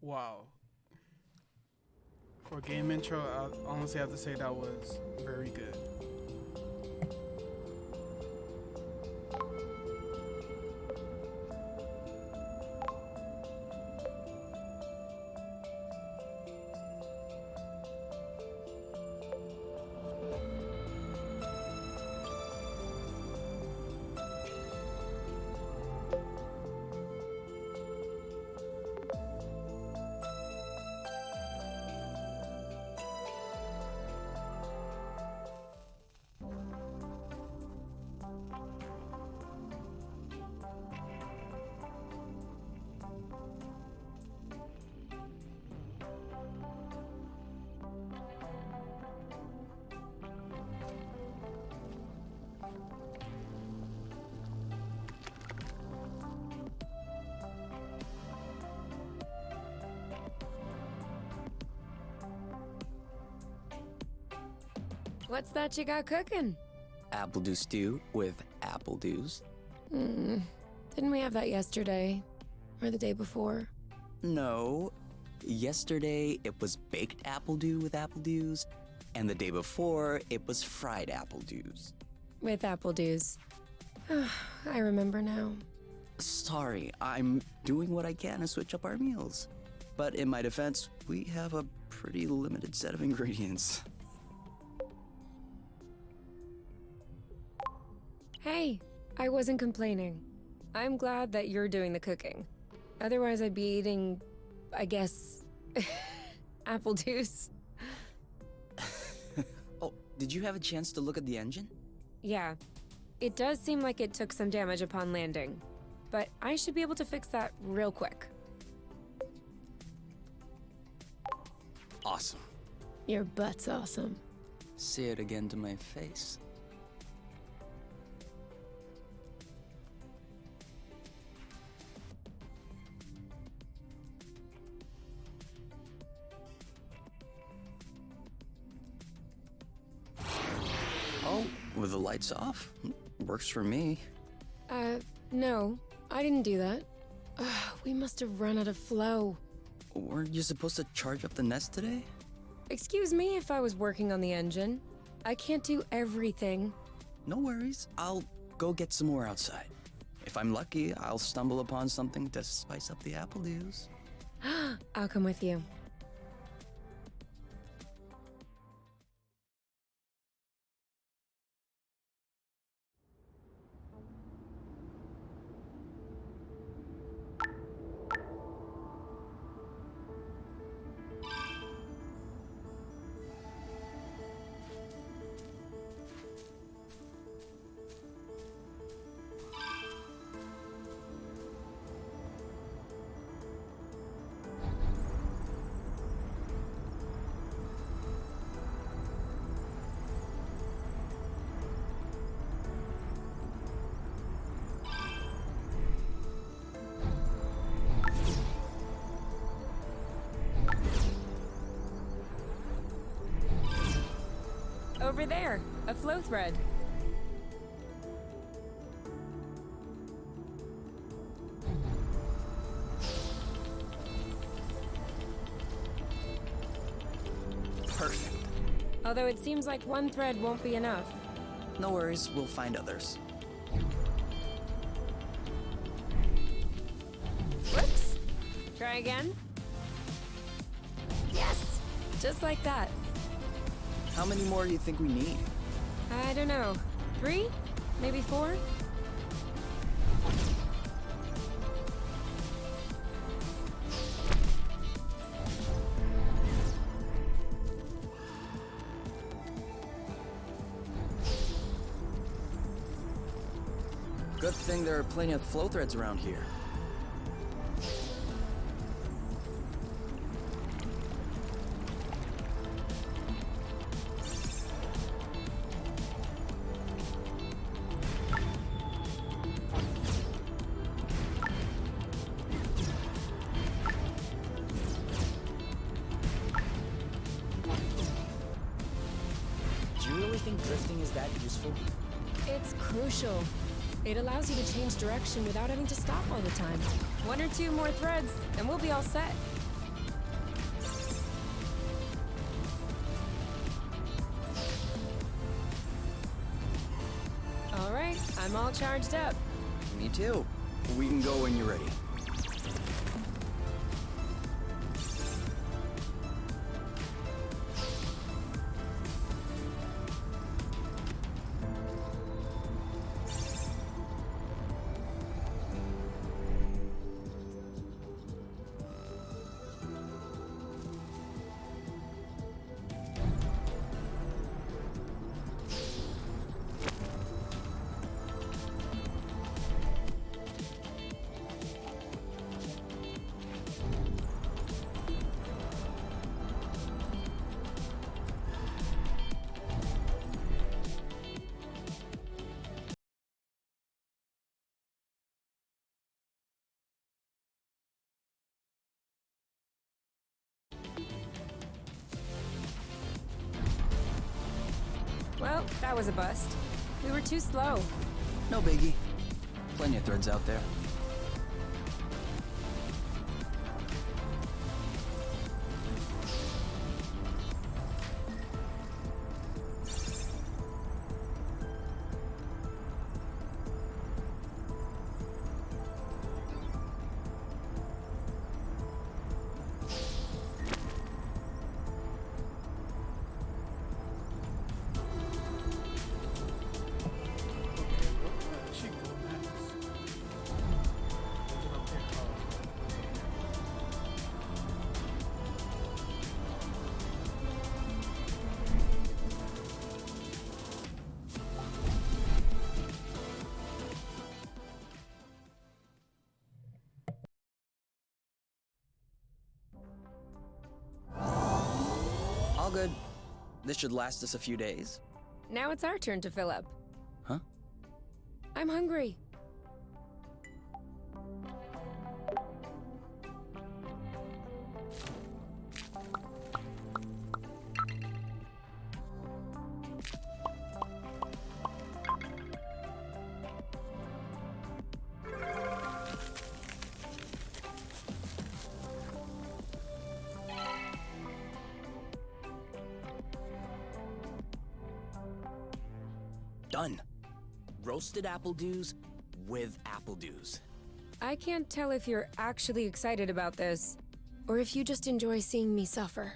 Wow. For a game intro, I honestly have to say that was very good. What's that you got cooking? Apple dew stew with apple dews. Didn't we have that yesterday? Or the day before? No, yesterday it was baked apple dew with apple dews, and the day before it was fried apple dews. With apple dews. I remember now. Sorry, I'm doing what I can to switch up our meals. But in my defense, we have a pretty limited set of ingredients. Hey, I wasn't complaining. I'm glad that you're doing the cooking. Otherwise, I'd be eating, I guess, apple juice. Oh, did you have a chance to look at the engine? Yeah, it does seem like it took some damage upon landing, but I should be able to fix that real quick. Awesome. Your butt's awesome. Say it again to my face. Oh, with the lights off? Works for me. No, I didn't do that. We must have run out of flow. Weren't you supposed to charge up the nest today? Excuse me if I was working on the engine. I can't do everything. No worries. I'll go get some more outside. If I'm lucky, I'll stumble upon something to spice up the apple dews. I'll come with you. Over there, a flow thread. Perfect. Although it seems like one thread won't be enough. No worries, we'll find others. Whoops! Try again. Yes! Just like that. How many more do you think we need? I don't know. 3? Maybe 4? Good thing there are plenty of flow threads around here. Do you really think drifting is that useful? It's crucial. It allows you to change direction without having to stop all the time. 1 or 2 more threads, and we'll be all set. I'm all charged up. Me too. We can go when you're ready. Well, that was a bust. We were too slow. No biggie. Plenty of threads out there. She go next. All good. This should last us a few days. Now it's our turn to fill up. Huh? I'm hungry. Done. Roasted apple dews with apple dews. I can't tell if you're actually excited about this, or if you just enjoy seeing me suffer.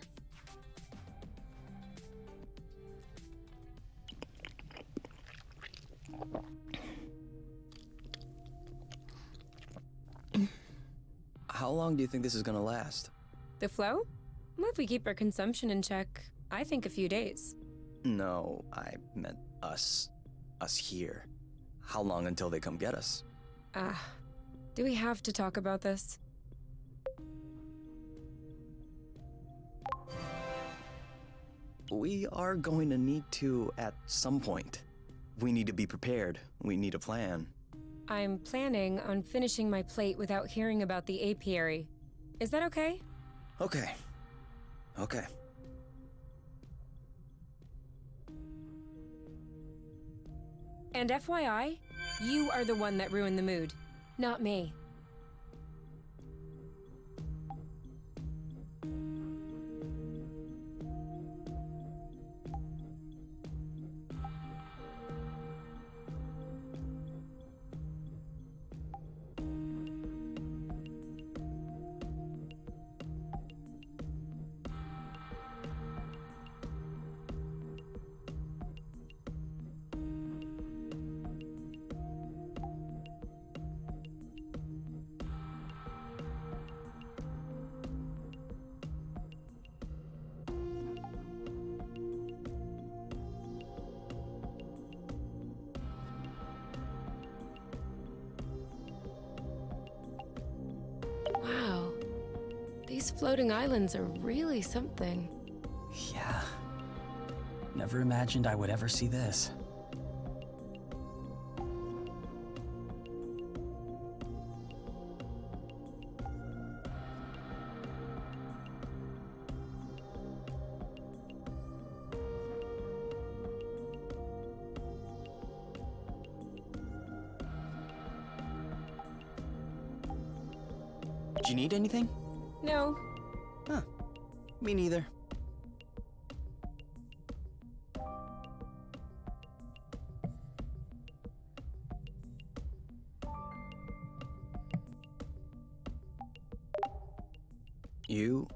How long do you think this is gonna last? The flow? Well, if we keep our consumption in check, I think a few days. No, I meant us. Us here. How long until they come get us? Do we have to talk about this? We are going to need to at some point. We need to be prepared. We need a plan. I'm planning on finishing my plate without hearing about the apiary. Is that okay? Okay. Okay. And FYI, you are the one that ruined the mood, not me. Wow. These floating islands are really something. Yeah. Never imagined I would ever see this. Do you need anything? No. Huh. Me neither. You?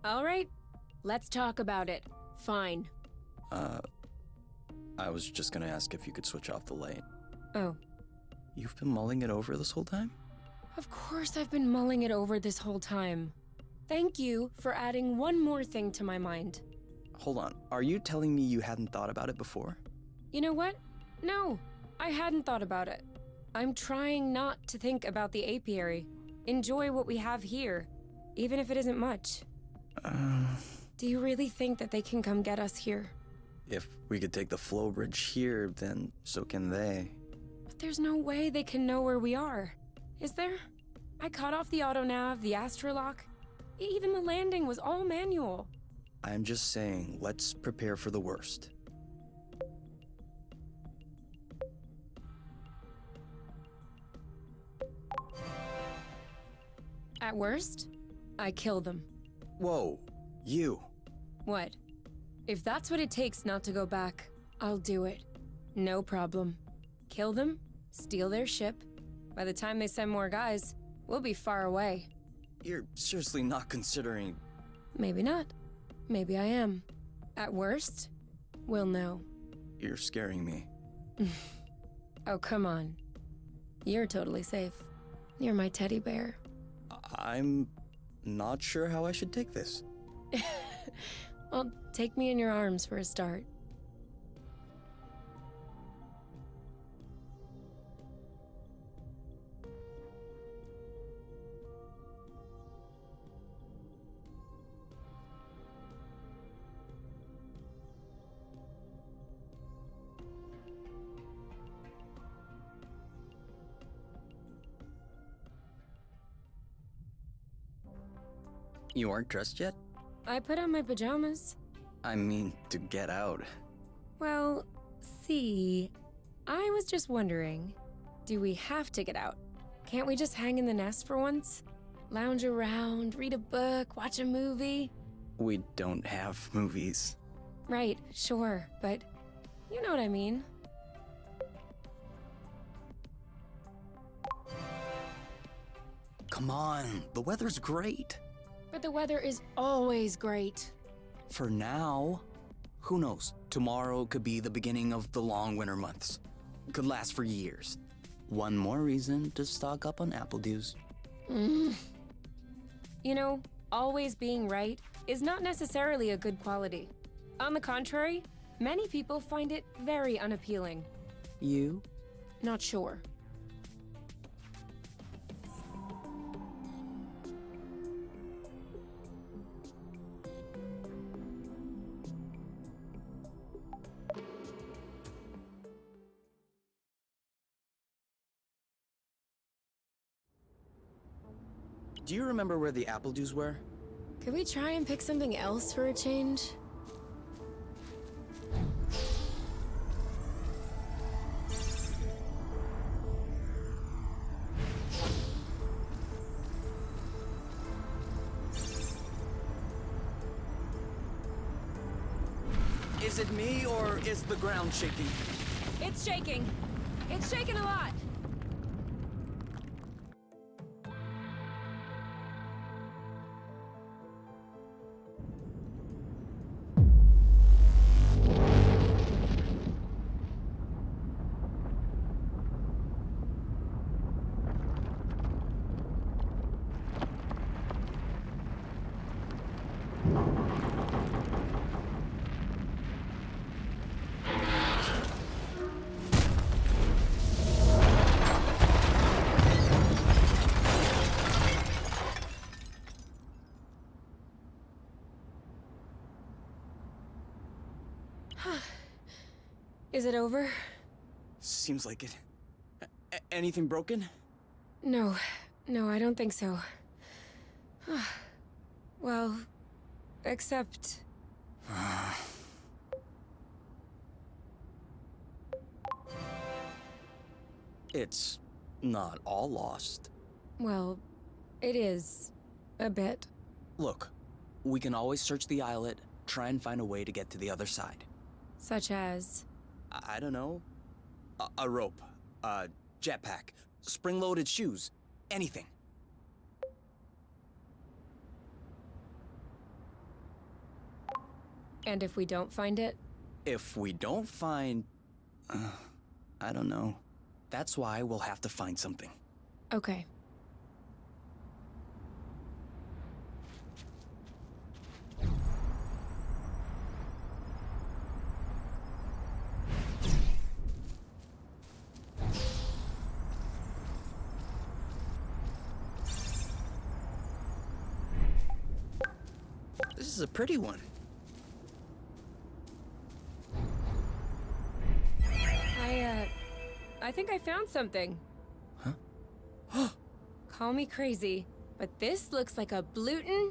All right, let's talk about it. Fine. I was just gonna ask if you could switch off the light. Oh, You've been mulling it over this whole time? of course I've been mulling it over this whole time. Thank you for adding one more thing to my mind. Hold on, are you telling me you hadn't thought about it before? You know what? No, I hadn't thought about it. I'm trying not to think about the apiary. Enjoy what we have here, even if it isn't much. Do you really think that they can come get us here? If we could take the flow bridge here, then so can they. But there's no way they can know where we are. Is there? I cut off the autonav, the astrolock. Even the landing was all manual. I'm just saying, let's prepare for the worst. At worst, I kill them. Whoa, you. What? If that's what it takes not to go back, I'll do it. No problem. Kill them, steal their ship. By the time they send more guys, we'll be far away. You're seriously not considering... Maybe not. Maybe I am. At worst, we'll know. You're scaring me. Oh, come on. You're totally safe. You're my teddy bear. I'm not sure how I should take this. Well, take me in your arms for a start. You aren't dressed yet? I put on my pajamas. I mean, to get out. Well, see, I was just wondering, do we have to get out? Can't we just hang in the nest for once? Lounge around, read a book, watch a movie? We don't have movies. Right, sure, but you know what I mean. Come on, the weather's great. But the weather is always great. For now. Who knows? Tomorrow could be the beginning of the long winter months. Could last for years. One more reason to stock up on apple dews. You know, always being right is not necessarily a good quality. On the contrary, many people find it very unappealing. You? Not sure. Do you remember where the apple dews were? Could we try and pick something else for a change? Is it me, or is the ground shaking? It's shaking. It's shaking a lot. Is it over? Seems like it. Anything broken? No, I don't think so. Well, except... It's not all lost. Well, it is. A bit. Look, we can always search the islet, try and find a way to get to the other side. Such as... I don't know. A rope, a jetpack, spring-loaded shoes, anything. And if we don't find it? If we don't find... I don't know. That's why we'll have to find something. Okay. This is a pretty one. I think I found something. Huh? Call me crazy, but this looks like a Bluton.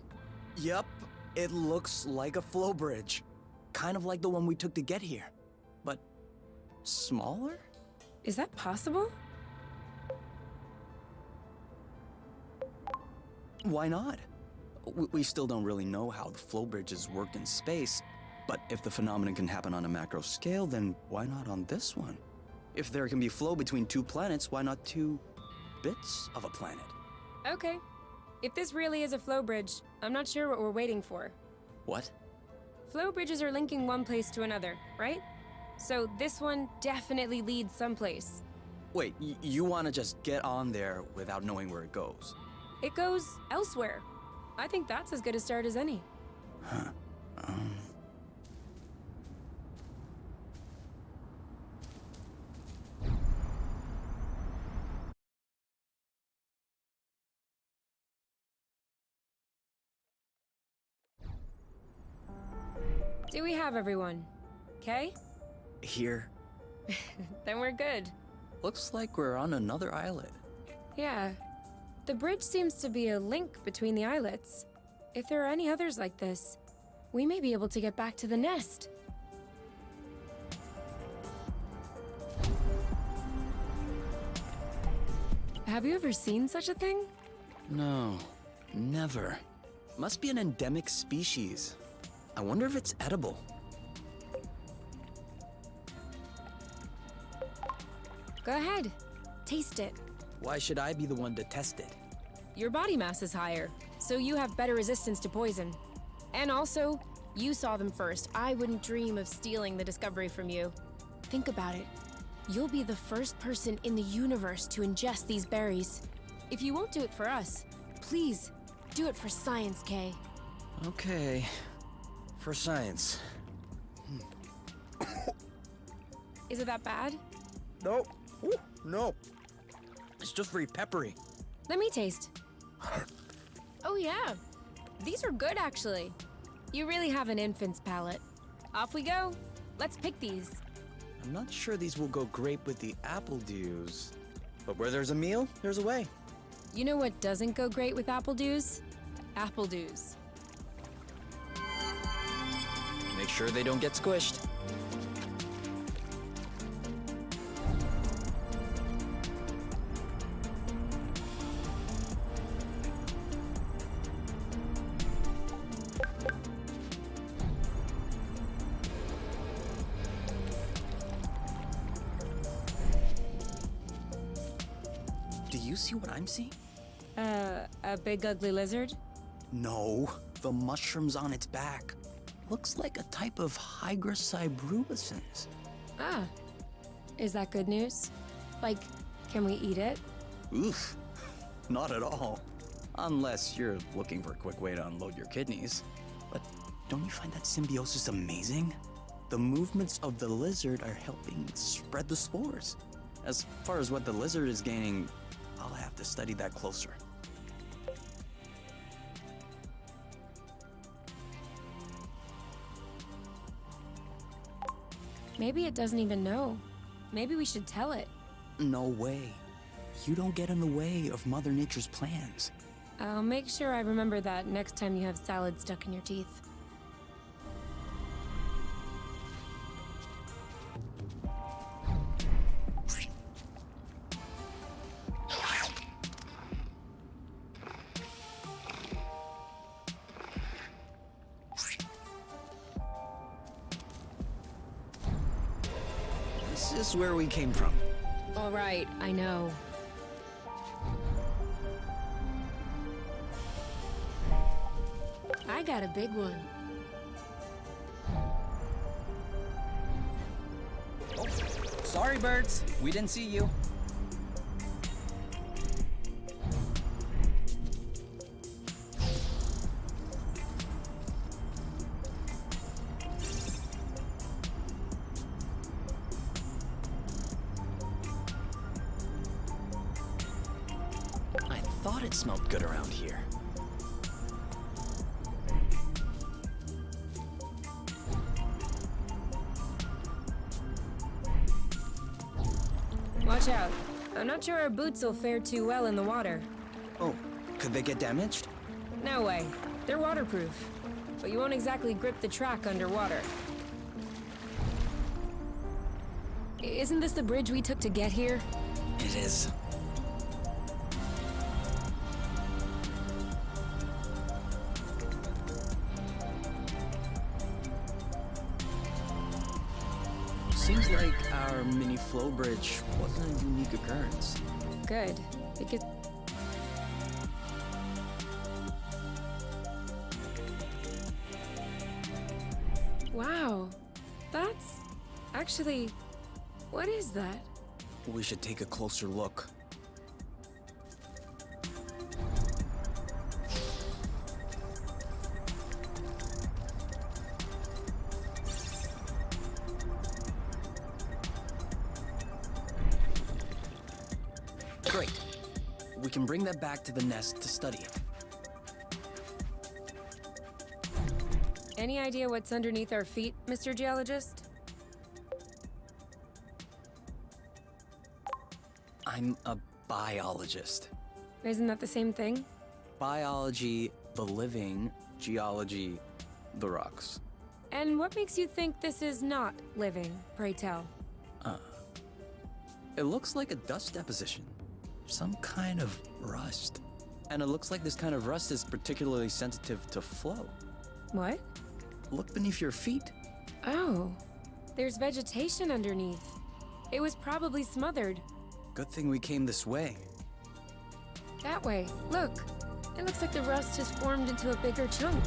Yep, it looks like a flow bridge. Kind of like the one we took to get here. But smaller? Is that possible? Why not? We still don't really know how the flow bridges work in space, but if the phenomenon can happen on a macro scale, then why not on this one? If there can be flow between two planets, why not two bits of a planet? Okay. If this really is a flow bridge, I'm not sure what we're waiting for. What? Flow bridges are linking one place to another, right? So this one definitely leads someplace. Wait, you want to just get on there without knowing where it goes? It goes elsewhere. I think that's as good a start as any. Huh. Do we have everyone? Okay? Here. Then we're good. Looks like we're on another islet. Yeah. The bridge seems to be a link between the islets. If there are any others like this, we may be able to get back to the nest. Have you ever seen such a thing? No, never. Must be an endemic species. I wonder if it's edible. Go ahead. Taste it. Why should I be the one to test it? Your body mass is higher, so you have better resistance to poison. And also, you saw them first. I wouldn't dream of stealing the discovery from you. Think about it. You'll be the first person in the universe to ingest these berries. If you won't do it for us, please, do it for science, Kay. Okay. For science. Is it that bad? No. Ooh, no. It's just very peppery. Let me taste. Oh yeah, these are good actually. You really have an infant's palate. Off we go. Let's pick these. I'm not sure these will go great with the apple dews. But where there's a meal, there's a way. You know what doesn't go great with apple dews? Apple dews. Make sure they don't get squished. Do you see what I'm seeing? A big ugly lizard? No, the mushrooms on its back. Looks like a type of Hydra cybrubescens. Ah, is that good news? Like, can we eat it? Oof, not at all. Unless you're looking for a quick way to unload your kidneys. But don't you find that symbiosis amazing? The movements of the lizard are helping spread the spores. As far as what the lizard is gaining, I'll have to study that closer. Maybe it doesn't even know. Maybe we should tell it. No way. You don't get in the way of Mother Nature's plans. I'll make sure I remember that next time you have salad stuck in your teeth. This is where we came from. All right, I know. I got a big one. Sorry, birds. We didn't see you. I thought it smelled good around here. Watch out. I'm not sure our boots will fare too well in the water. Oh, could they get damaged? No way. They're waterproof. But you won't exactly grip the track underwater. Isn't this the bridge we took to get here? It is. Seems like our mini flow bridge wasn't a unique occurrence. Good. Because... Wow. That's... Actually... What is that? We should take a closer look. Great. We can bring that back to the nest to study it. Any idea what's underneath our feet, Mr. Geologist? I'm a biologist. Isn't that the same thing? Biology, the living, geology, the rocks. And what makes you think this is not living, pray tell? It looks like a dust deposition. Some kind of rust. And it looks like this kind of rust is particularly sensitive to flow. What? Look beneath your feet. Oh, there's vegetation underneath. It was probably smothered. Good thing we came this way. That way, look. It looks like the rust has formed into a bigger chunk.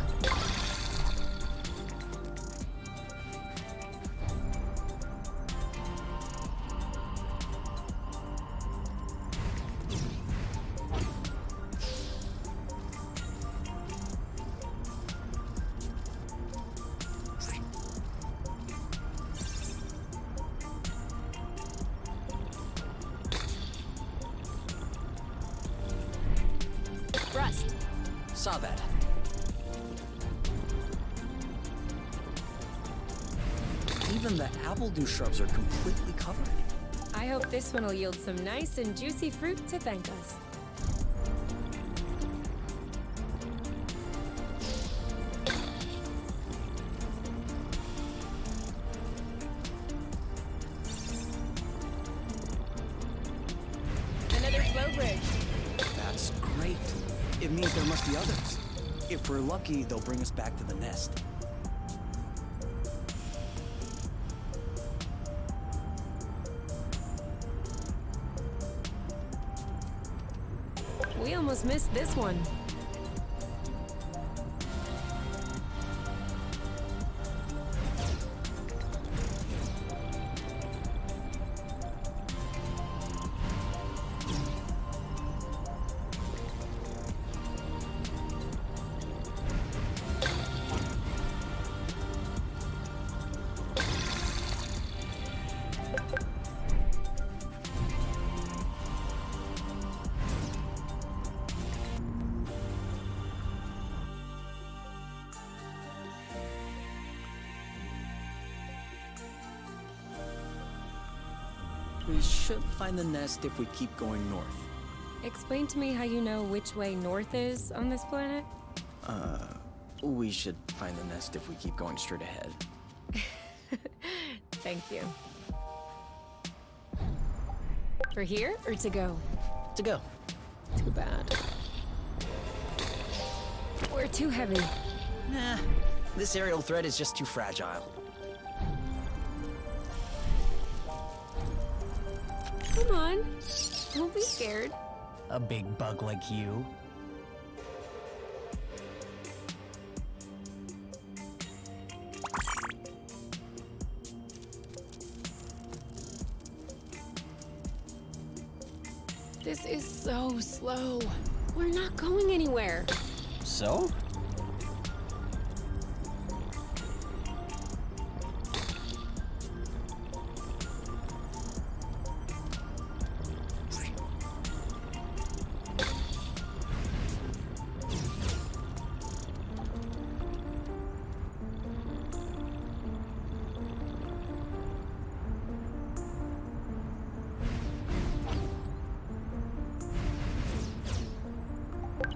Rust. Saw that. Even the appledew shrubs are completely covered. I hope this one will yield some nice and juicy fruit to thank us. Another flow bridge. That's great. It means there must be others. If we're lucky, they'll bring us back to the nest. We almost missed this one. We should find the nest if we keep going north. Explain to me how you know which way north is on this planet? We should find the nest if we keep going straight ahead. Thank you. For here or to go? To go. Too bad. We're too heavy. Nah, this aerial thread is just too fragile. Come on. Don't be scared. A big bug like you. This is so slow. We're not going anywhere. So?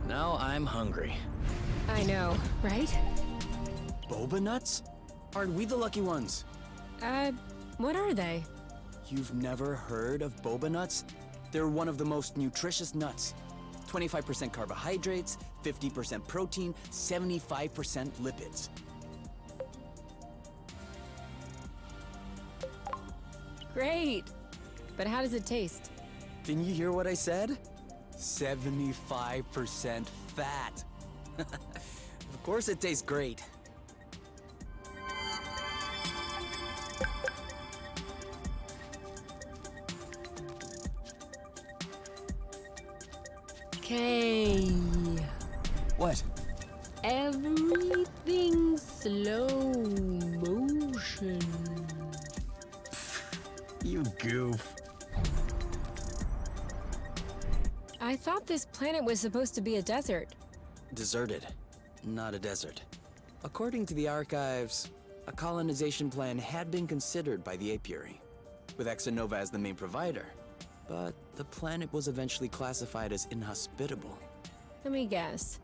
Now I'm hungry. I know, right? Boba nuts? Aren't we the lucky ones? What are they? You've never heard of boba nuts? They're one of the most nutritious nuts. 25% carbohydrates, 50% protein, 75% lipids. Great. But how does it taste? Didn't you hear what I said? 75% fat. Of course it tastes great. Okay. What? Everything slow motion. You goof. I thought this planet was supposed to be a desert. Deserted, not a desert. According to the archives, a colonization plan had been considered by the apiary, with Exonova as the main provider. But the planet was eventually classified as inhospitable. Let me guess.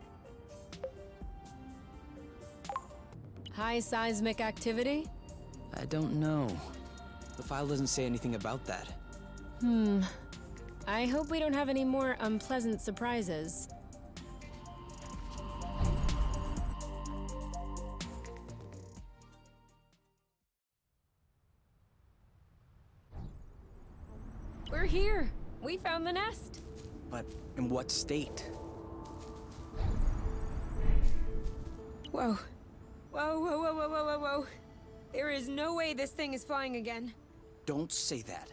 High seismic activity? I don't know. The file doesn't say anything about that. I hope we don't have any more unpleasant surprises. We're here! We found the nest! But in what state? Whoa. Whoa, whoa, whoa, whoa, whoa, whoa, whoa. There is no way this thing is flying again. Don't say that.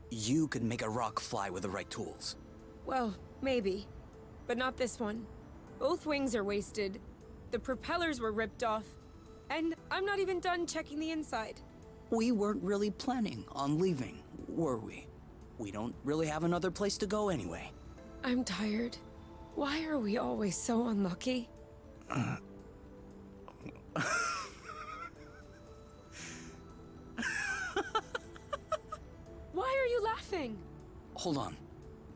You could make a rock fly with the right tools. Well, maybe. But not this one. Both wings are wasted. The propellers were ripped off. And I'm not even done checking the inside. We weren't really planning on leaving, were we? We don't really have another place to go anyway. I'm tired. Why are we always so unlucky? Why are you laughing? Hold on.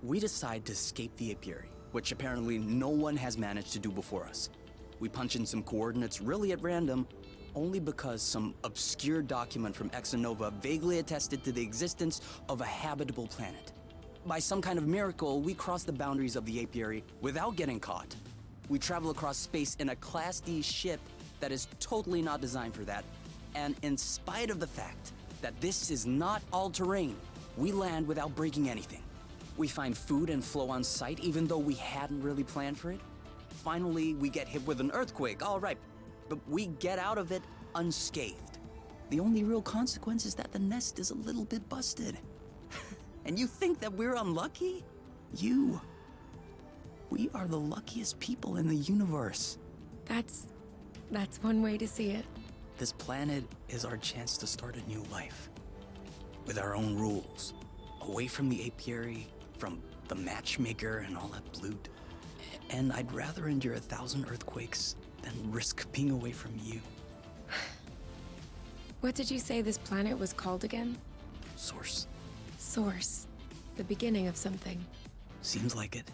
We decide to escape the apiary, which apparently no one has managed to do before us. We punch in some coordinates really at random, only because some obscure document from Exonova vaguely attested to the existence of a habitable planet. By some kind of miracle, we cross the boundaries of the apiary without getting caught. We travel across space in a Class D ship that is totally not designed for that, and in spite of the fact that this is not all-terrain, we land without breaking anything. We find food and flow on site even though we hadn't really planned for it. Finally, we get hit with an earthquake, all right, but we get out of it unscathed. The only real consequence is that the nest is a little bit busted. And you think that we're unlucky? We are the luckiest people in the universe. That's one way to see it. This planet is our chance to start a new life. With our own rules. Away from the apiary, from the matchmaker and all that loot. And I'd rather endure 1,000 earthquakes than risk being away from you. What did you say this planet was called again? Source. Source. The beginning of something. Seems like it.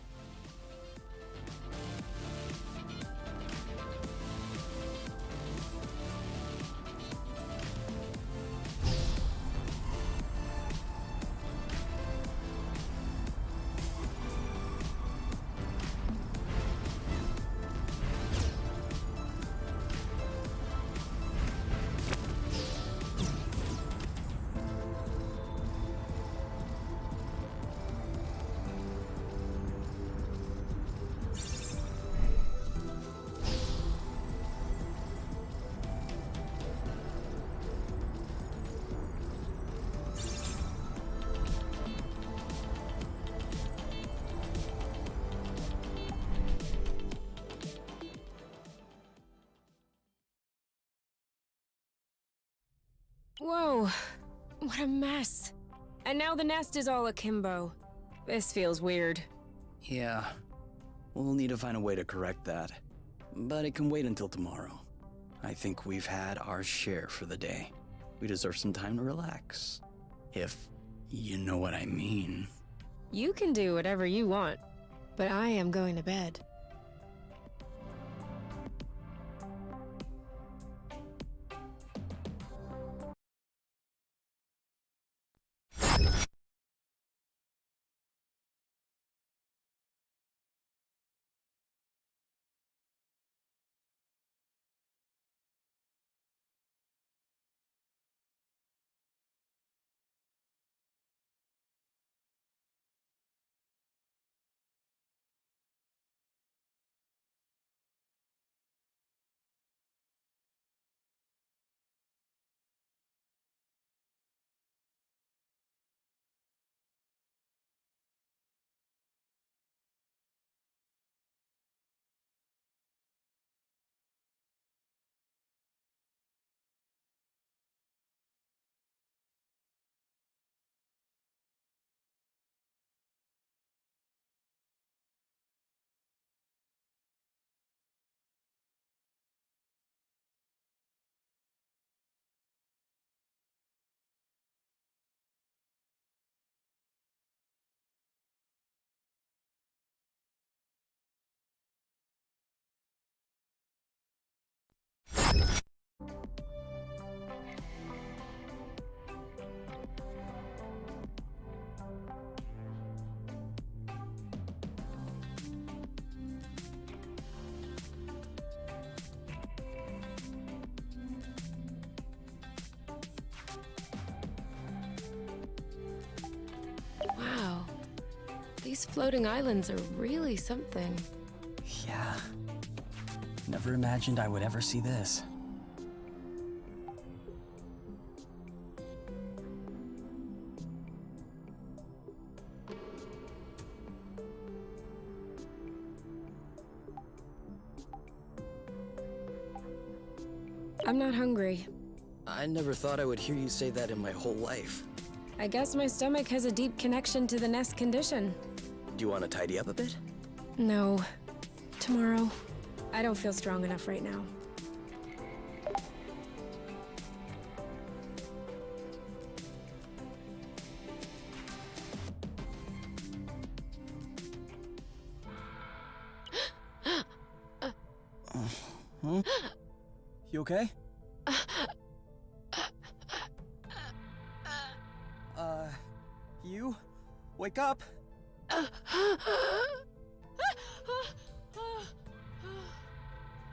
Whoa, what a mess. And now the nest is all akimbo. This feels weird. Yeah, we'll need to find a way to correct that. But it can wait until tomorrow. I think we've had our share for the day. We deserve some time to relax. If you know what I mean. You can do whatever you want, but I am going to bed. Wow. These floating islands are really something. Yeah. Never imagined I would ever see this. I'm not hungry. I never thought I would hear you say that in my whole life. I guess my stomach has a deep connection to the nest condition. Do you want to tidy up a bit? No. Tomorrow. I don't feel strong enough right now. You okay? You? Wake up!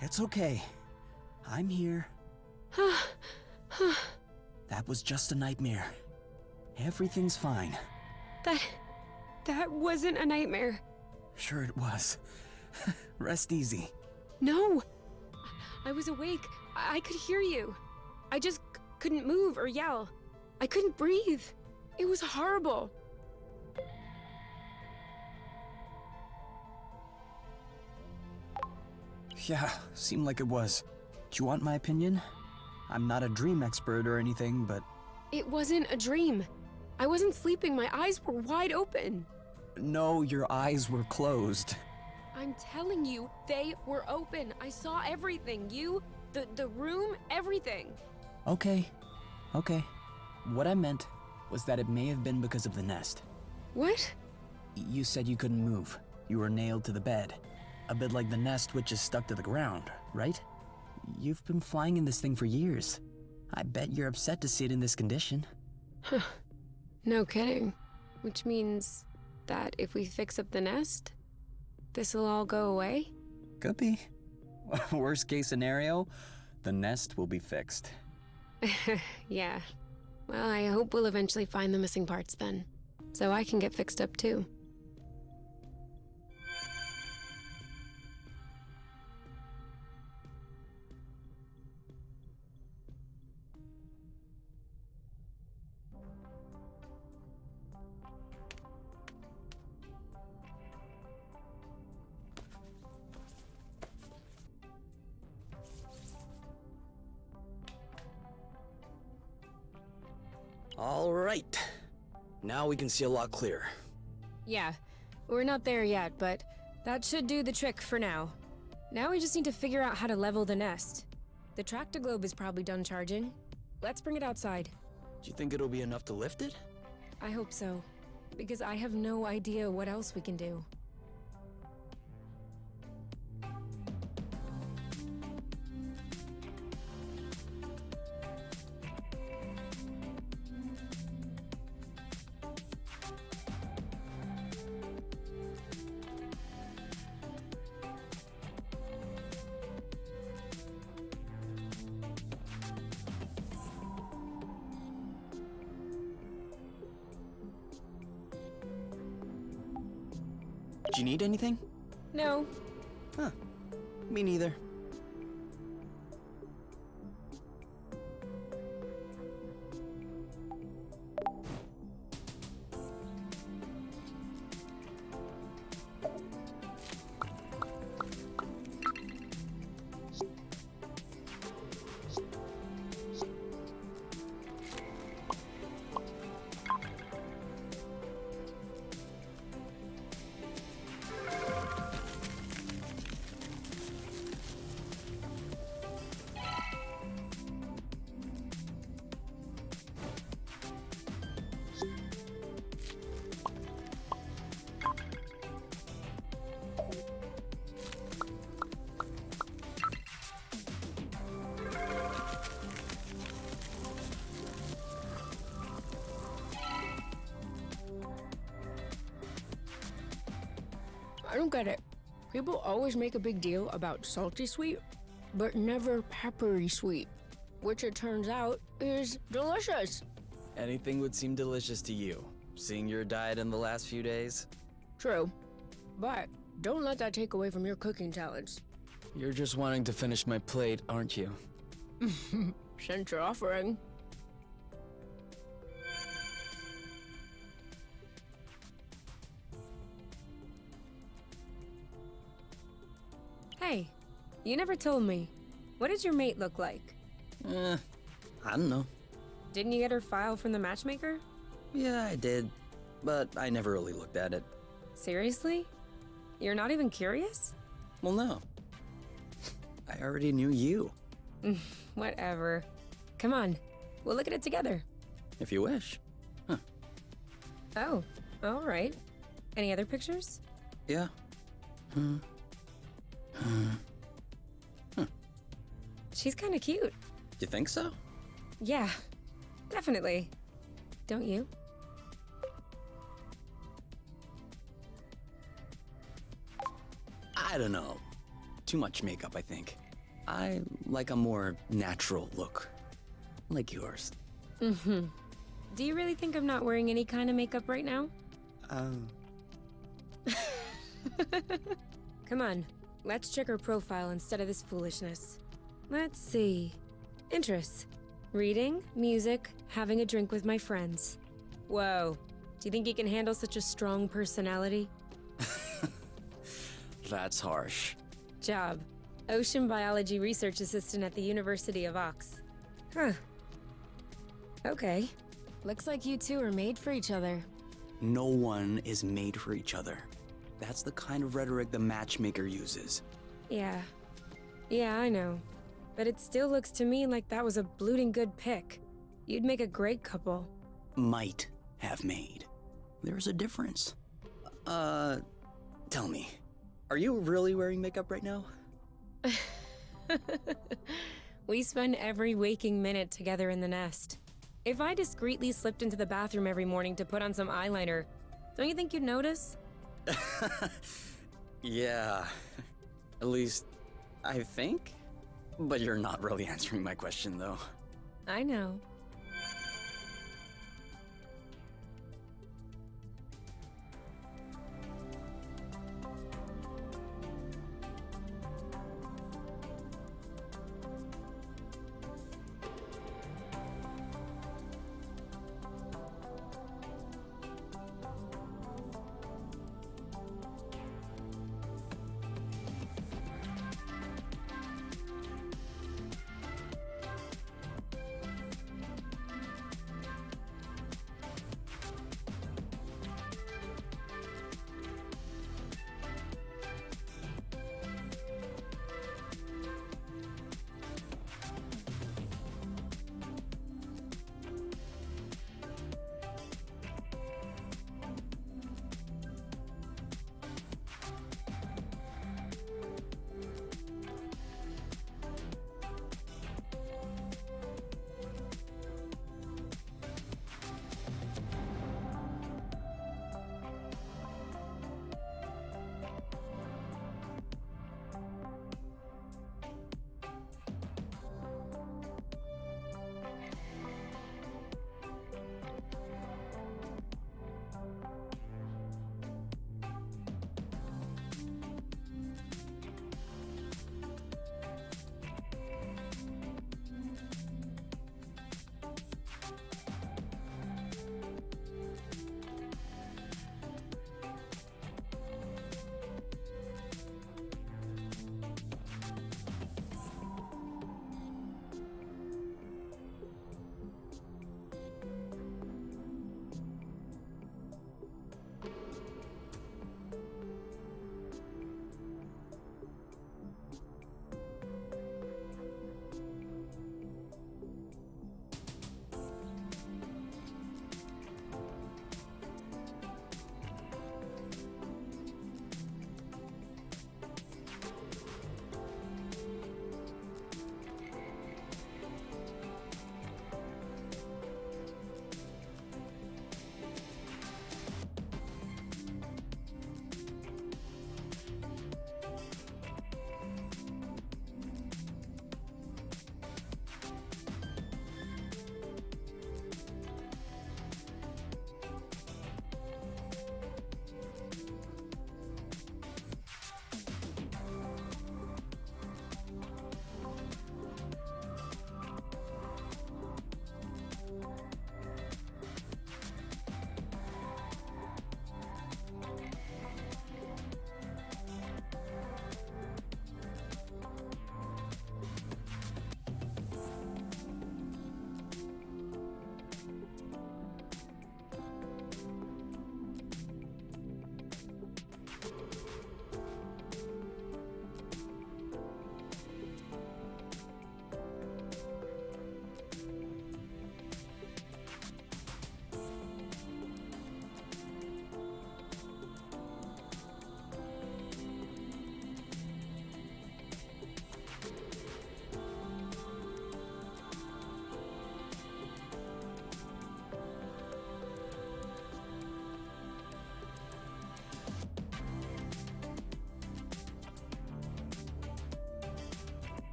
It's okay. I'm here. That was just a nightmare. Everything's fine. That wasn't a nightmare. Sure it was. Rest easy. No! I was awake. I could hear you. I just couldn't move or yell. I couldn't breathe. It was horrible. Yeah, seemed like it was. Do you want my opinion? I'm not a dream expert or anything, but... It wasn't a dream. I wasn't sleeping. My eyes were wide open. No, your eyes were closed. I'm telling you, they were open. I saw everything. You, the room, everything. Okay. What I meant was that it may have been because of the nest. What? You said you couldn't move. You were nailed to the bed. A bit like the nest which is stuck to the ground, right? You've been flying in this thing for years. I bet you're upset to see it in this condition. Huh. No kidding. Which means that if we fix up the nest, this'll all go away? Could be. Worst case scenario, the nest will be fixed. Yeah. Well, I hope we'll eventually find the missing parts then, so I can get fixed up too. All right. Now we can see a lot clearer. Yeah, we're not there yet, but that should do the trick for now. Now we just need to figure out how to level the nest. The tractoglobe is probably done charging. Let's bring it outside. Do you think it'll be enough to lift it? I hope so, because I have no idea what else we can do. Do you need anything? No. Huh. Me neither. I don't get it. People always make a big deal about salty sweet, but never peppery sweet, which it turns out is delicious. Anything would seem delicious to you, seeing your diet in the last few days. True, but don't let that take away from your cooking talents. You're just wanting to finish my plate, aren't you? Since you're offering. Hey, you never told me. What did your mate look like? I don't know. Didn't you get her file from the matchmaker? Yeah, I did, but I never really looked at it. Seriously? You're not even curious? Well, no. I already knew you, Whatever. Come on, we'll look at it together. if you wish. Oh, all right. Any other pictures? Yeah. She's kind of cute. You think so? Yeah, definitely. Don't you? I don't know. Too much makeup, I think. I like a more natural look. Like yours. Mm-hmm. Do you really think I'm not wearing any kind of makeup right now? Come on, let's check her profile instead of this foolishness. Let's see. Interests. Reading, music, having a drink with my friends. Whoa. Do you think you can handle such a strong personality? That's harsh. Job. Ocean biology research assistant at the University of Ox. Huh. Okay. Looks like you two are made for each other. No one is made for each other. That's the kind of rhetoric the matchmaker uses. Yeah. Yeah, I know. But it still looks to me like that was a blooting good pick. You'd make a great couple. Might have made. There's a difference. Tell me, are you really wearing makeup right now? We spend every waking minute together in the nest. If I discreetly slipped into the bathroom every morning to put on some eyeliner, don't you think you'd notice? Yeah. At least, I think. But you're not really answering my question, though. I know.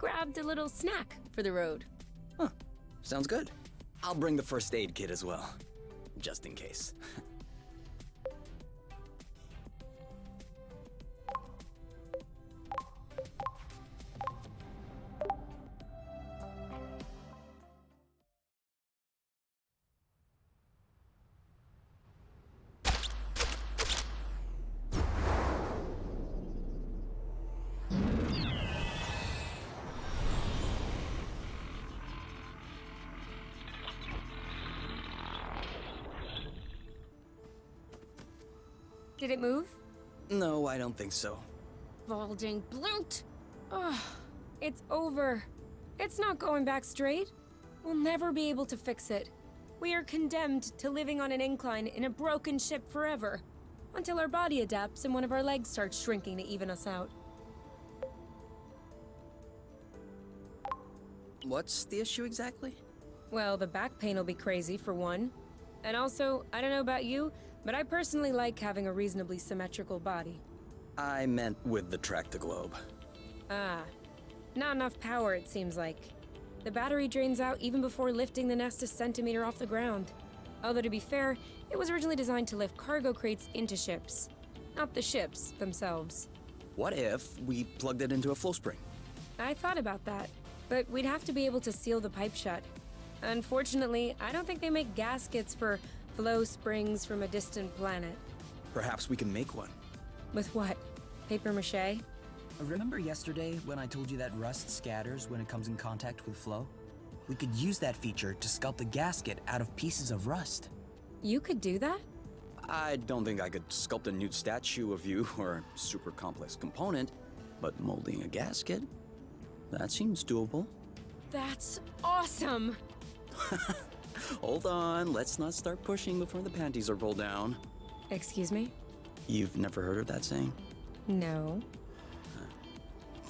grabbed a little snack for the road. Huh. Sounds good. I'll bring the first aid kit as well. Just in case. Did it move? No, I don't think so. Balding bloot! Ugh, it's over. It's not going back straight. We'll never be able to fix it. We are condemned to living on an incline in a broken ship forever, until our body adapts and one of our legs starts shrinking to even us out. What's the issue exactly? Well, the back pain will be crazy, for one. And also, I don't know about you, but I personally like having a reasonably symmetrical body. I meant with the Track-to-Globe. Ah, not enough power, it seems like. The battery drains out even before lifting the nest a centimeter off the ground. Although to be fair, it was originally designed to lift cargo crates into ships, not the ships themselves. What if we plugged it into a flow spring? I thought about that, but we'd have to be able to seal the pipe shut. Unfortunately, I don't think they make gaskets for flow springs from a distant planet. Perhaps we can make one. With what? Paper mache? Remember yesterday when I told you that rust scatters when it comes in contact with flow? We could use that feature to sculpt the gasket out of pieces of rust. You could do that? I don't think I could sculpt a nude statue of you or a super complex component, but molding a gasket? That seems doable. That's awesome! Hold on, let's not start pushing before the panties are pulled down. Excuse me? You've never heard of that saying? No.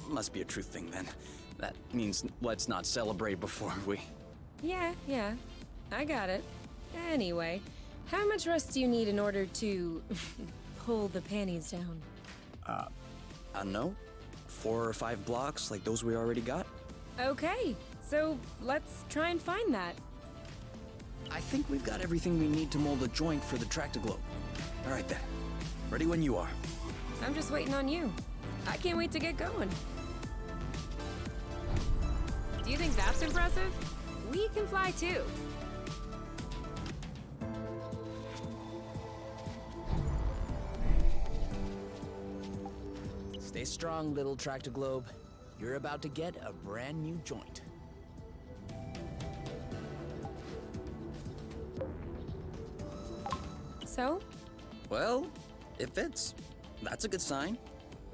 Must be a true thing then. That means let's not celebrate before we... Yeah. I got it. Anyway, how much rust do you need in order to pull the panties down? I don't know. 4 or 5 blocks like those we already got? Okay, so let's try and find that. I think we've got everything we need to mold a joint for the Track-to-Globe. All right then. Ready when you are. I'm just waiting on you. I can't wait to get going. Do you think that's impressive? We can fly too. Stay strong, little Track-to-Globe. You're about to get a brand new joint. So? Well, it fits. That's a good sign.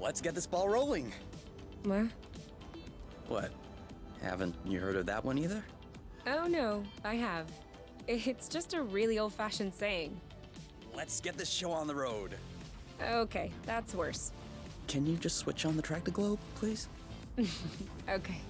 Let's get this ball rolling. What? What? Haven't you heard of that one either? Oh no, I have. It's just a really old-fashioned saying. Let's get this show on the road. Okay, that's worse. Can you just switch on the Track-to-Globe, please? Okay.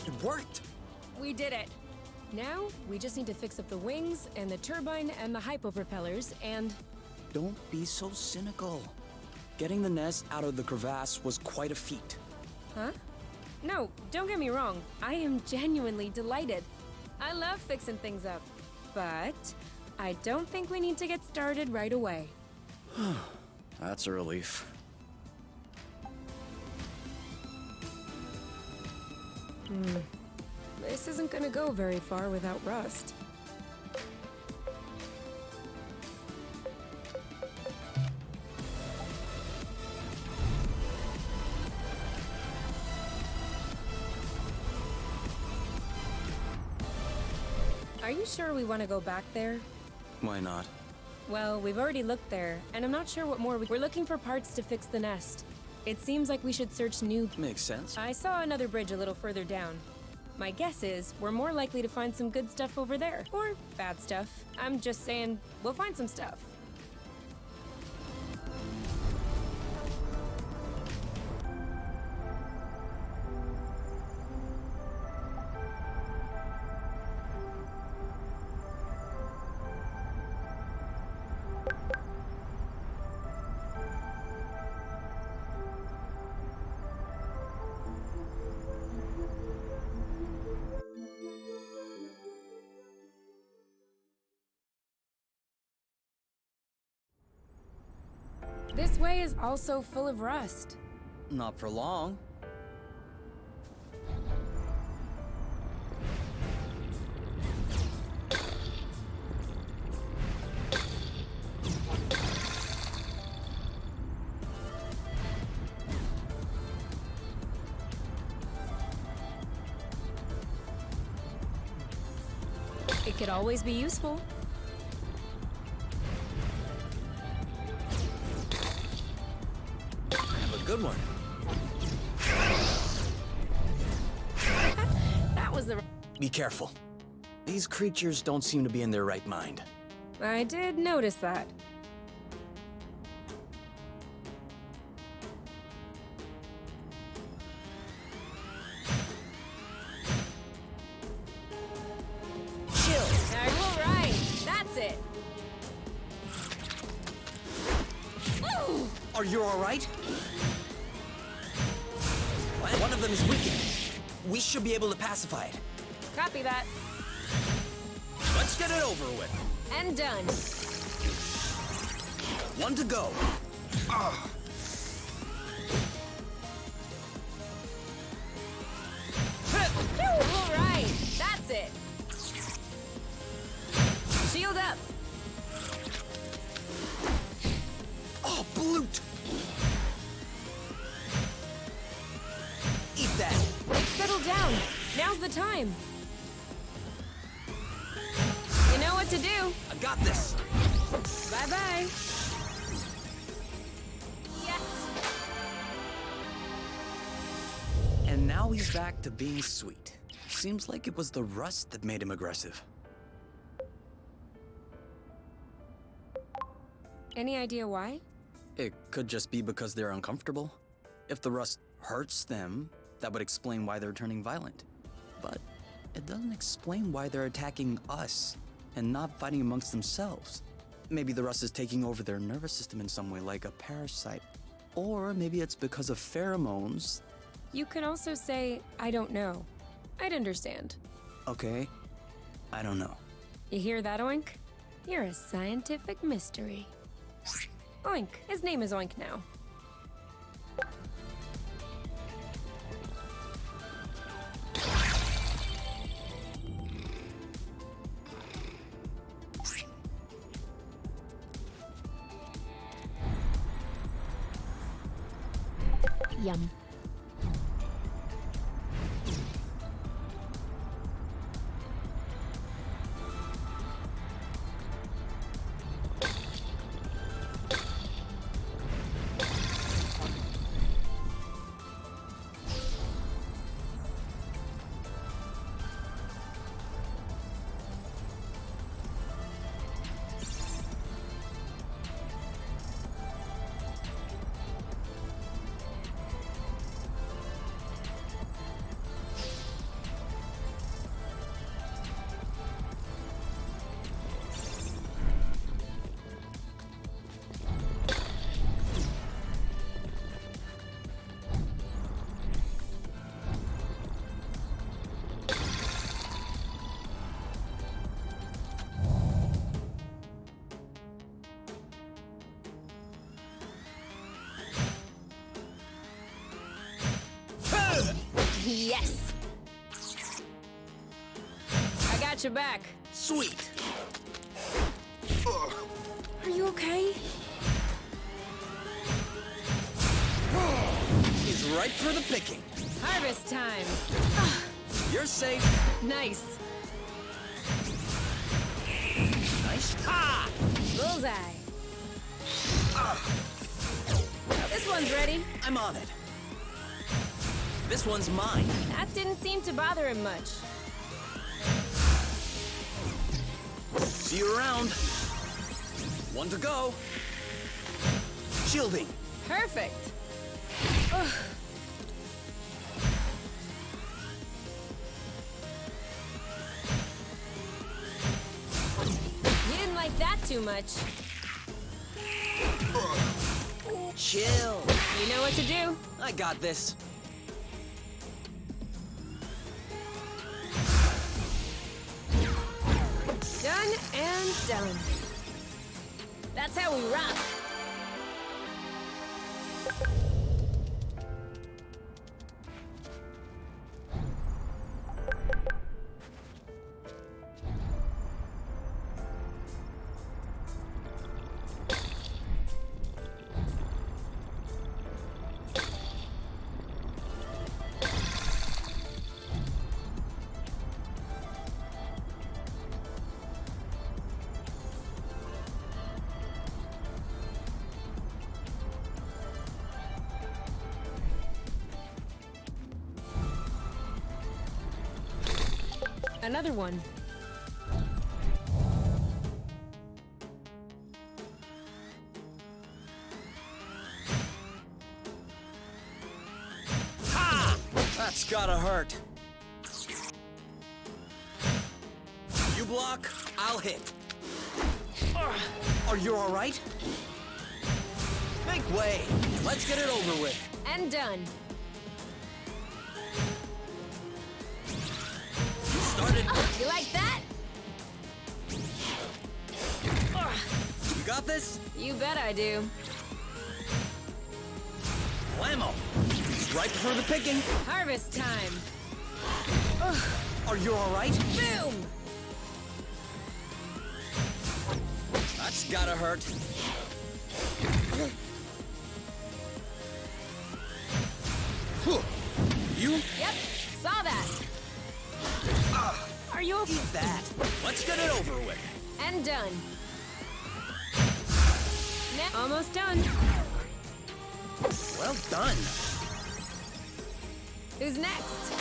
It worked! We did it. Now, we just need to fix up the wings and the turbine and the hypopropellers and... Don't be so cynical. Getting the nest out of the crevasse was quite a feat. Huh? No, don't get me wrong. I am genuinely delighted. I love fixing things up. But I don't think we need to get started right away. That's a relief. This isn't gonna go very far without rust. Are you sure we want to go back there? Why not? Well, we've already looked there, and I'm not sure what more we're looking for parts to fix the nest. It seems like we should search new. Makes sense. I saw another bridge a little further down. My guess is we're more likely to find some good stuff over there. Or bad stuff. I'm just saying, we'll find some stuff. This way is also full of rust. Not for long. It could always be useful. Good one. That was the... Be careful. These creatures don't seem to be in their right mind. I did notice that. Chill. All right. That's it. Ooh. Are you all right? One of them is weakened. We should be able to pacify it. Copy that. Let's get it over with. And done. One to go. All right. That's it. Shield up. Oh, Bloot! Eat that. Settle down. Now's the time. You know what to do. I got this. Bye-bye. Yes. And now he's back to being sweet. Seems like it was the rust that made him aggressive. Any idea why? It could just be because they're uncomfortable. If the rust hurts them, that would explain why they're turning violent. But it doesn't explain why they're attacking us and not fighting amongst themselves. Maybe the rust is taking over their nervous system in some way, like a parasite. Or maybe it's because of pheromones. You can also say, I don't know. I'd understand. Okay, I don't know. You hear that, Oink? You're a scientific mystery. Oink. His name is Oink now. Yum. Yes! I got your back. Sweet! Are you okay? He's ripe for the picking. Harvest time. You're safe. Nice. Nice. Ha! Bullseye. This one's ready. I'm on it. This one's mine. That didn't seem to bother him much. See you around. One to go. Shielding. Perfect. You didn't like that too much. Chill. You know what to do. I got this. Done and done. That's how we rock. Another one. Ha! That's gotta hurt. You block, I'll hit. Are you all right? Make way. Let's get it over with. And done. Started. You like that? You got this? You bet I do. Whammo. Right before the picking. Harvest time. Are you all right? Boom! That's gotta hurt. You? Yep, saw that. Are you okay? Eat that. Let's get it over with. And done. Almost done. Well done. Who's next?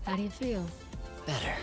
How do you feel? Better.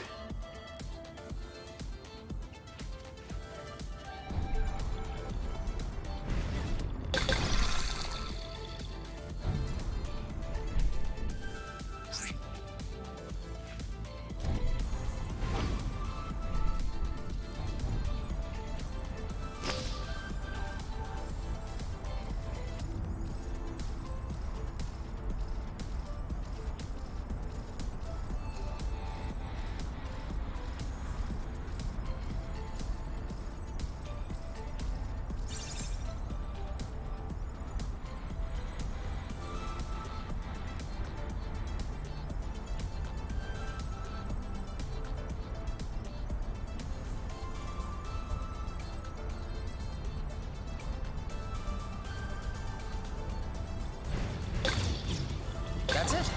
That's it.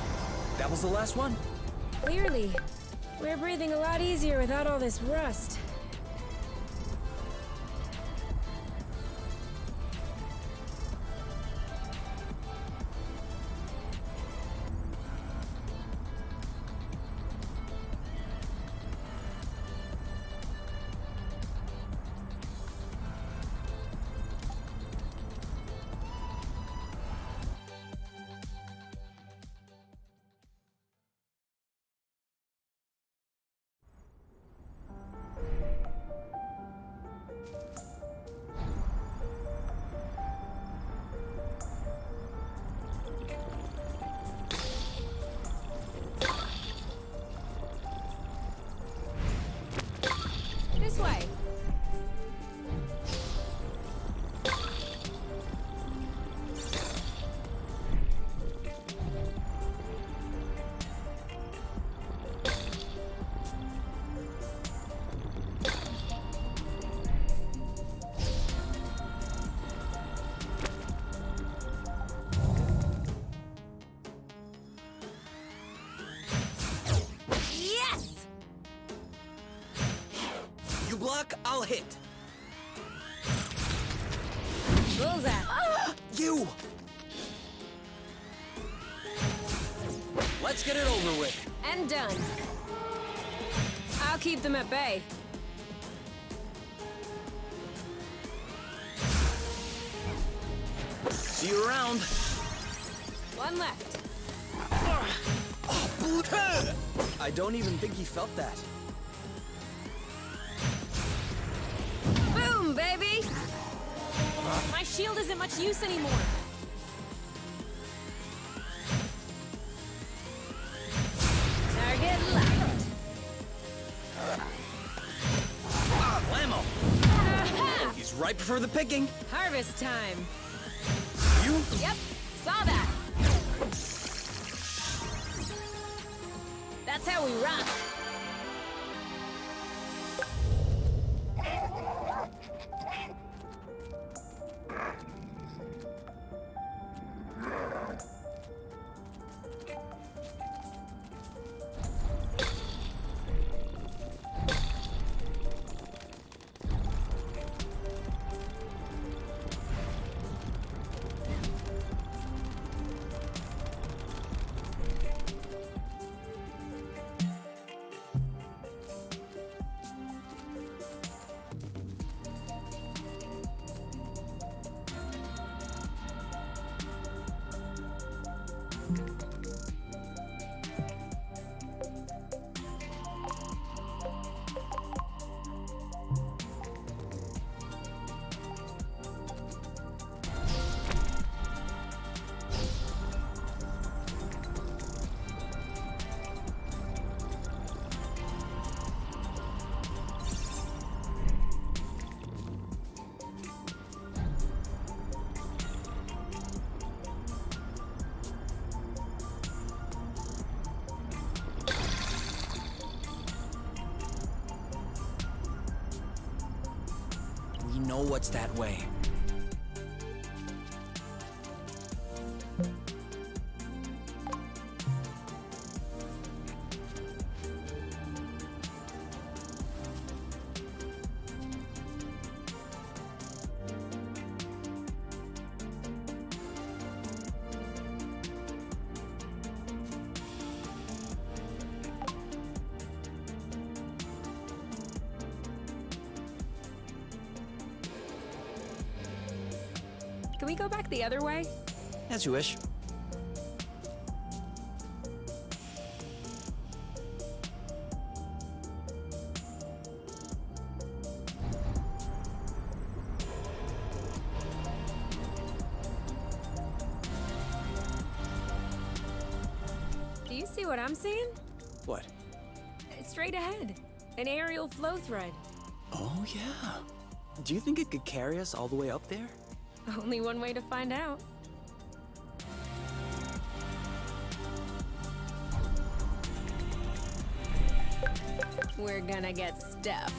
That was the last one. Clearly. We're breathing a lot easier without all this rust. luck, I'll hit. Bullseye. You! Let's get it over with. And done. I'll keep them at bay. See you around. One left. I don't even think he felt that. Boom, baby! My shield isn't much use anymore. Target locked. Blammo! Aha! He's ripe for the picking. Harvest time. You? Yep, saw that. That's how we rock. We know what's that way. Can we go back the other way? As you wish. Do you see what I'm seeing? What? Straight ahead. An aerial flow thread. Oh, yeah. Do you think it could carry us all the way up there? Only one way to find out. We're gonna get stuffed.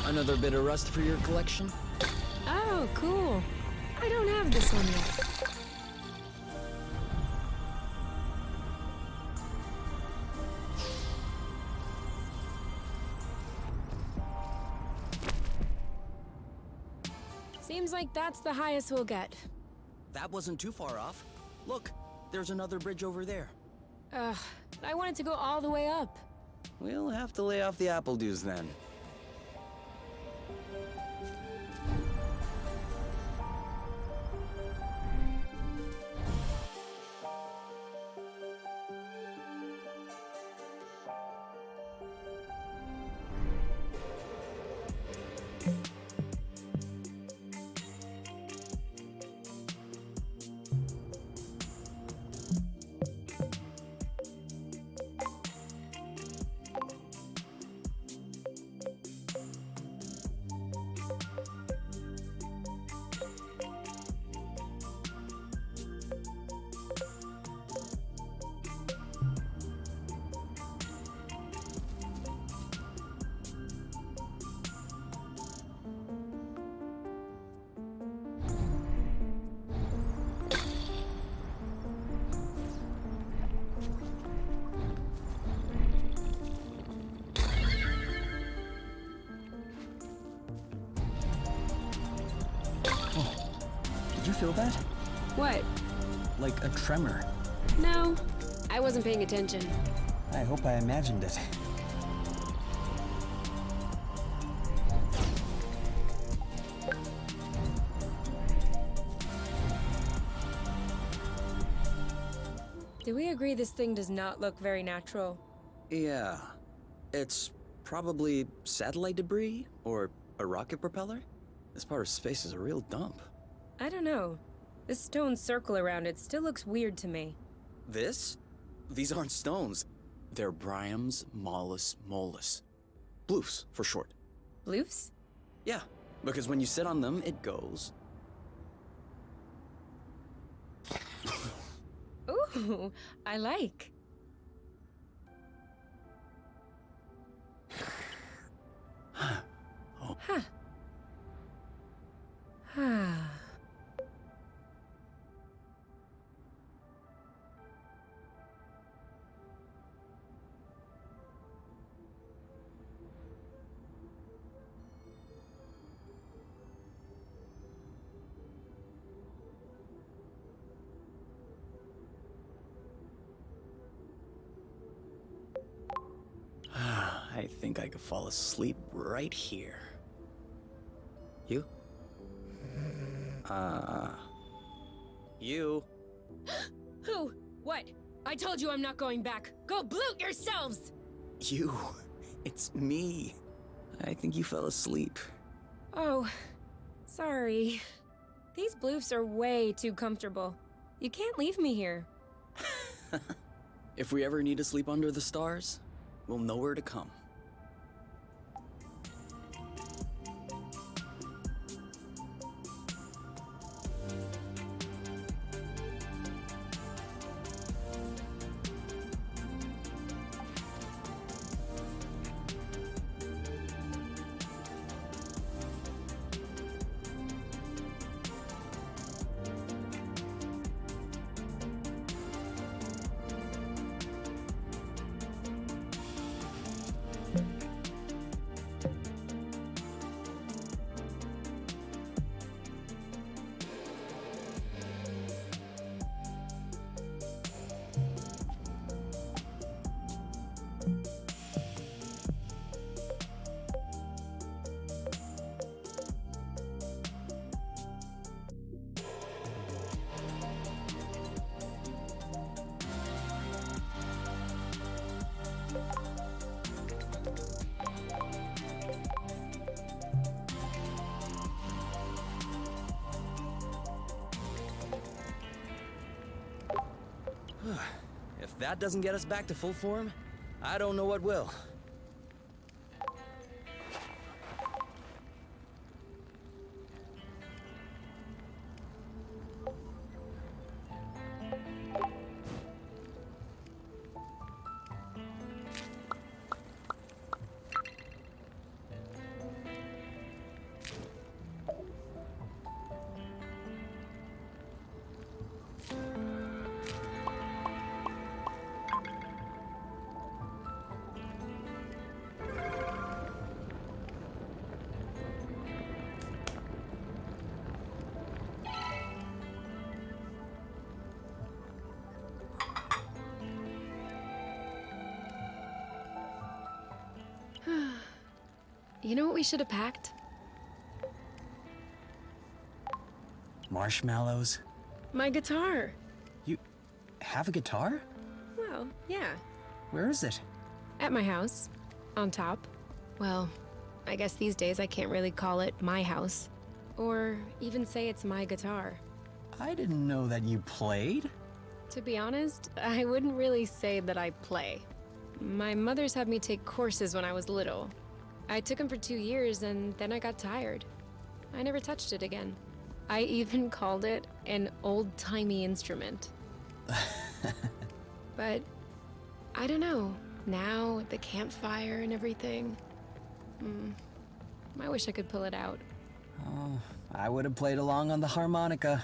Another bit of rust for your collection? Oh, cool. I don't have this one yet. Seems like that's the highest we'll get. That wasn't too far off. Look, there's another bridge over there. Ugh, I wanted to go all the way up. We'll have to lay off the apple dues then. feel that? What? Like a tremor. No, I wasn't paying attention. I hope I imagined it. Do we agree this thing does not look very natural? Yeah. It's probably satellite debris or a rocket propeller. This part of space is a real dump. I don't know. This stone circle around it still looks weird to me. This? These aren't stones. They're Bryum's Mollis Mollis. Bloofs, for short. Bloofs? Yeah, because when you sit on them, it goes. Ooh, I like. Oh. Huh. Huh. I think I could fall asleep right here. You? You? Who? What? I told you I'm not going back. Go bloot yourselves! You. It's me. I think you fell asleep. Oh, sorry. These bloofs are way too comfortable. You can't leave me here. If we ever need to sleep under the stars, we'll know where to come. If that doesn't get us back to full form, I don't know what will. You know what we should have packed? Marshmallows? My guitar. You have a guitar? Well, yeah. Where is it? At my house. On top. Well, I guess these days I can't really call it my house. Or even say it's my guitar. I didn't know that you played. To be honest, I wouldn't really say that I play. My mother's had me take courses when I was little. I took them for 2 years and then I got tired. I never touched it again. I even called it an old-timey instrument. But I don't know. Now, with the campfire and everything, I wish I could pull it out. Oh, I would have played along on the harmonica.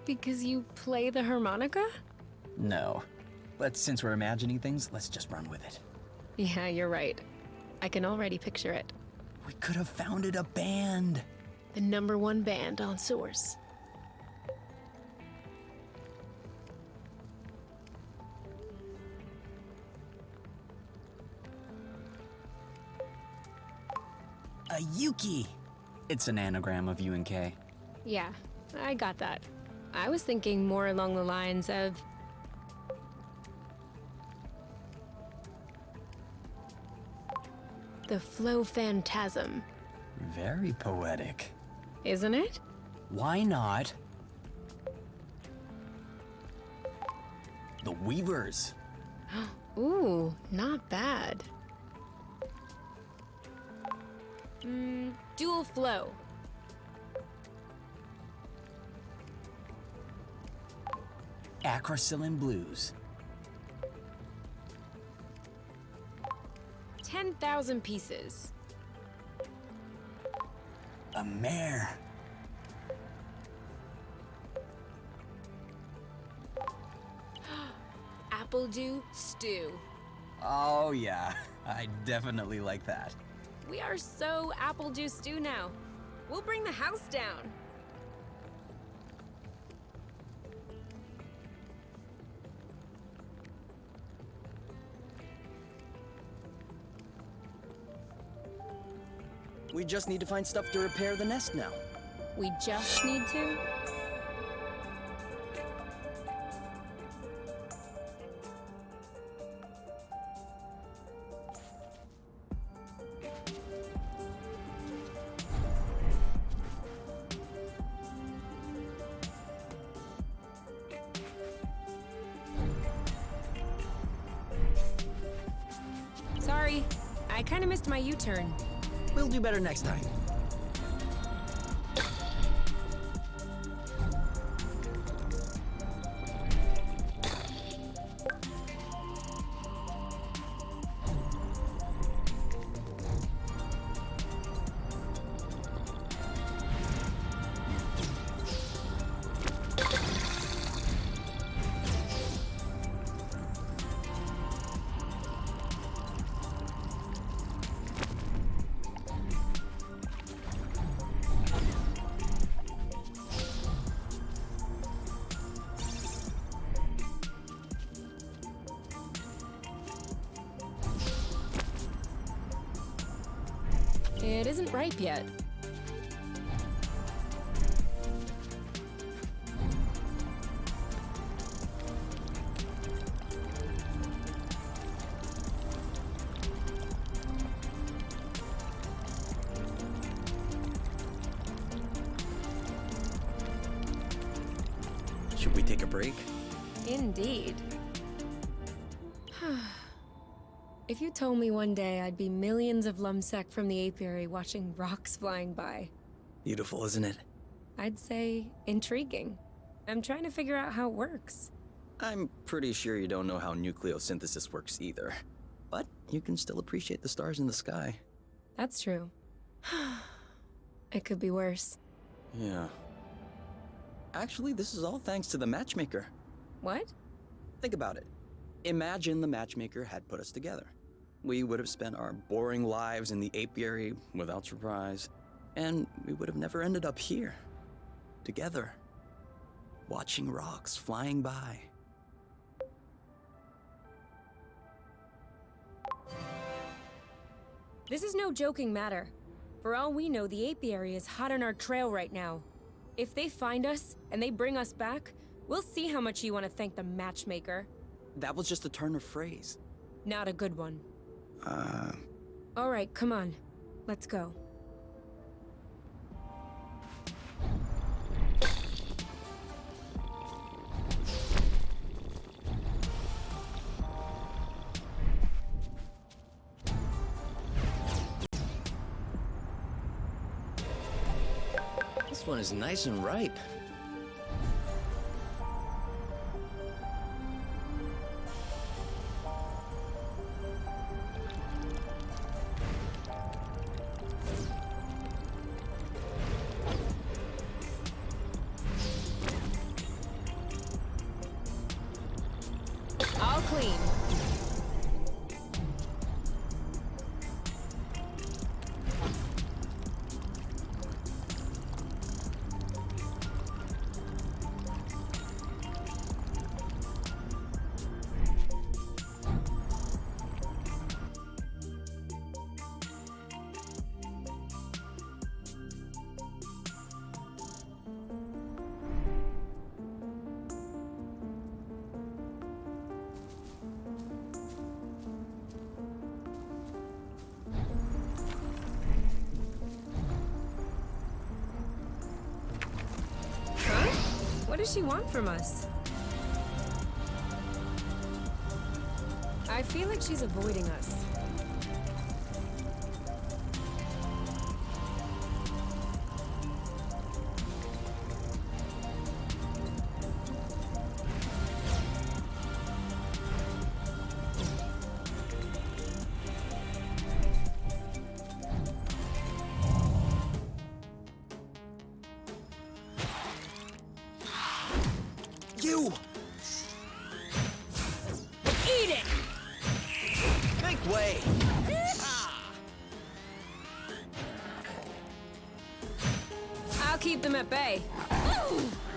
Because you play the harmonica? No. But since we're imagining things, let's just run with it. Yeah, you're right. I can already picture it. We could have founded a band. The #1 band on Source. Yuki! It's an anagram of UNK. Yeah, I got that. I was thinking more along the lines of... the Flow Phantasm. Very poetic. Isn't it? Why not? The Weavers. Ooh, not bad. Dual Flow. Acrocillin Blues. 10,000 pieces. A mare. Appledew Stew. Oh yeah, I definitely like that. We are so Appledew Stew now. We'll bring the house down. We just need to find stuff to repair the nest now. We just need to? Sorry, I kind of missed my U-turn. We'll do better next time. It isn't ripe yet. Should we take a break? Indeed. If you told me one day I'd be millions of lumsec from the apiary watching rocks flying by, Beautiful, isn't it? I'd say intriguing. I'm trying to figure out how it works. I'm pretty sure you don't know how nucleosynthesis works either. But you can still appreciate the stars in the sky. That's true. It could be worse. Yeah. Actually, this is all thanks to the matchmaker. What? Think about it. Imagine the matchmaker had put us together. We would have spent our boring lives in the apiary without surprise, and we would have never ended up here, together, watching rocks flying by. This is no joking matter. For all we know, the apiary is hot on our trail right now. If they find us and they bring us back, we'll see how much you want to thank the matchmaker. That was just a turn of phrase. Not a good one. All right, come on. Let's go. This one is nice and ripe. All clean. does she want from us? I feel like she's avoiding us. You! Eat it! Make way! I'll keep them at bay.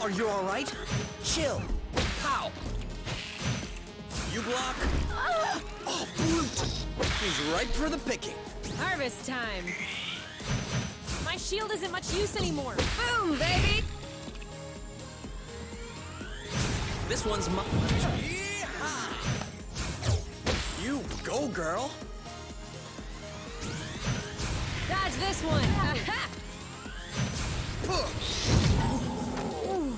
Are you alright? Chill. How? You block? Oh, brute! He's ripe for the picking. Harvest time. My shield isn't much use anymore. Boom, baby! This one's my... Yeehaw! You go, girl! Dodge this one. Aha! Ooh,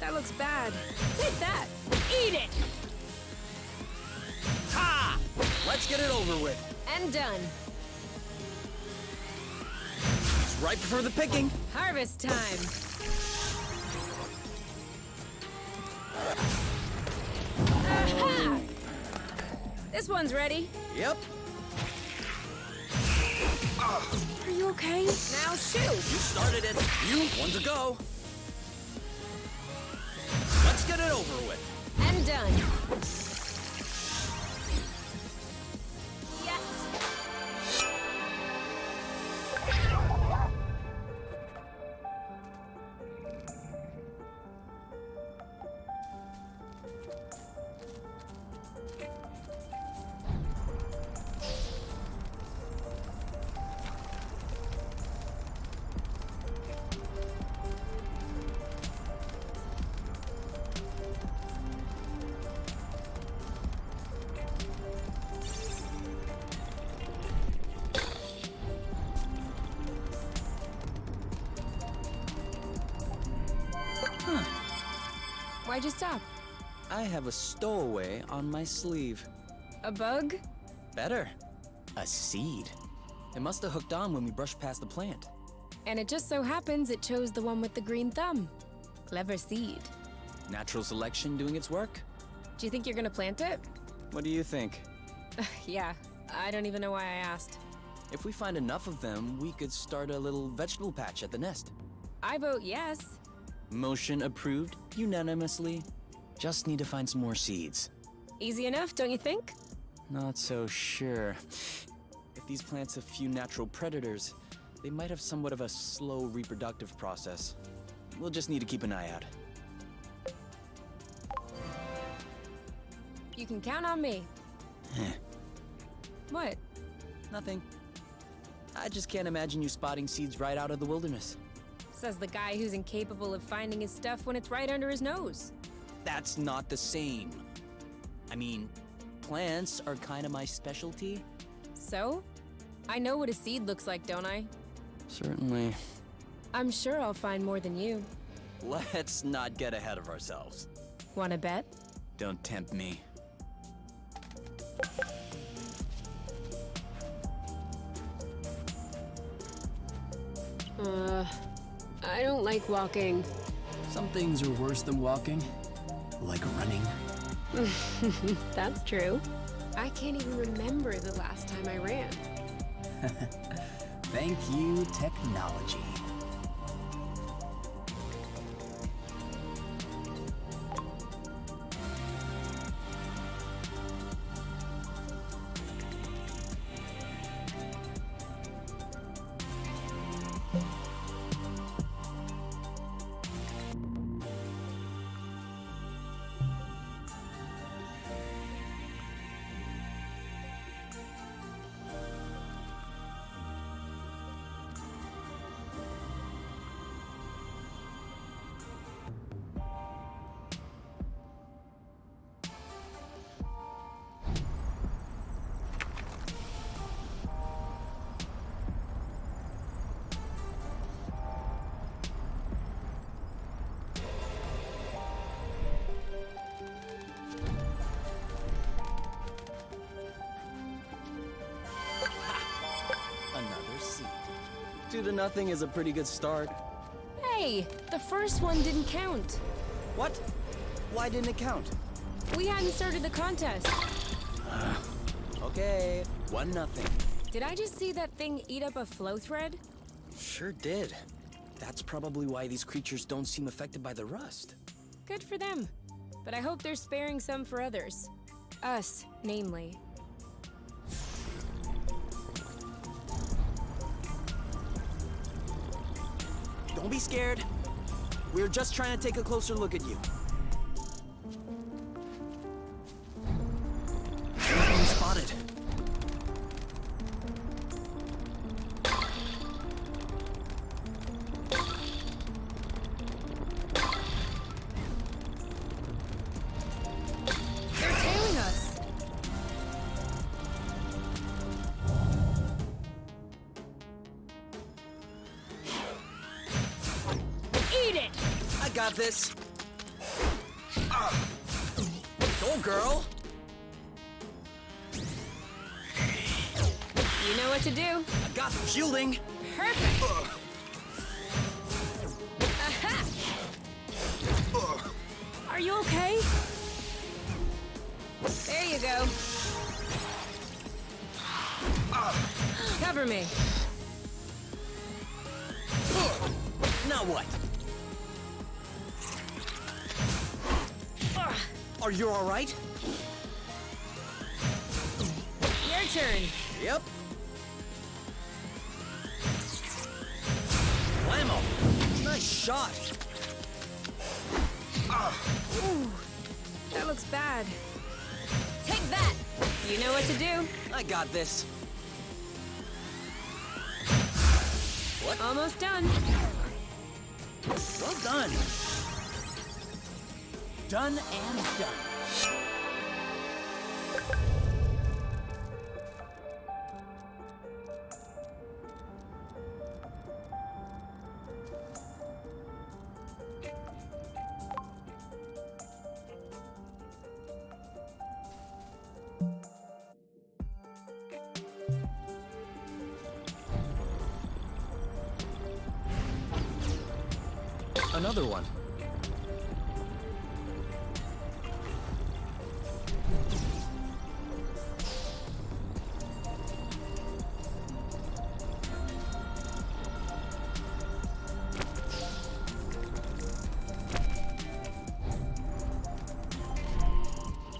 that looks bad. Take that. Eat it. Ha! Let's get it over with. And done. It's ripe for the picking. Harvest time. Aha! This one's ready. Yep. Are you okay? Now shoot. You started it. You one to go. Let's get it over with. And done. Yes. Why'd you stop? I have a stowaway on my sleeve. A bug? Better. A seed. It must have hooked on when we brushed past the plant. And it just so happens it chose the one with the green thumb. Clever seed. Natural selection doing its work? Do you think you're gonna plant it? What do you think? Yeah, I don't even know why I asked. If we find enough of them, we could start a little vegetable patch at the nest. I vote yes. Motion approved unanimously. Just need to find some more seeds. Easy enough, don't you think? Not so sure. If these plants have few natural predators, they might have somewhat of a slow reproductive process. We'll just need to keep an eye out. You can count on me. What? Nothing. I just can't imagine you spotting seeds right out of the wilderness. Says the guy who's incapable of finding his stuff when it's right under his nose. That's not the same. I mean, plants are kind of my specialty. So? I know what a seed looks like, don't I? Certainly. I'm sure I'll find more than you. Let's not get ahead of ourselves. Wanna bet? Don't tempt me. I don't like walking. Some things are worse than walking, like running. That's true. I can't even remember the last time I ran. Thank you, technology. to nothing is a pretty good start. Hey, the first one didn't count. What? Why didn't it count? We hadn't started the contest. Okay, 1-0. Did I just see that thing eat up a flow thread? Sure did. That's probably why these creatures don't seem affected by the rust. Good for them. But I hope they're sparing some for others. Us, namely. Don't be scared. We're just trying to take a closer look at you. Enemy spotted. They're tailing us. Eat it! I got this. Go, girl. You know what to do. I got the shielding. Perfect! Aha! Are you okay? There you go. Cover me. Now what? Are you all right? Your turn. Yep. Whammo! Nice shot. Ooh, that looks bad. Take that! You know what to do. I got this. What? Almost done. Well done. Done and done. Another one.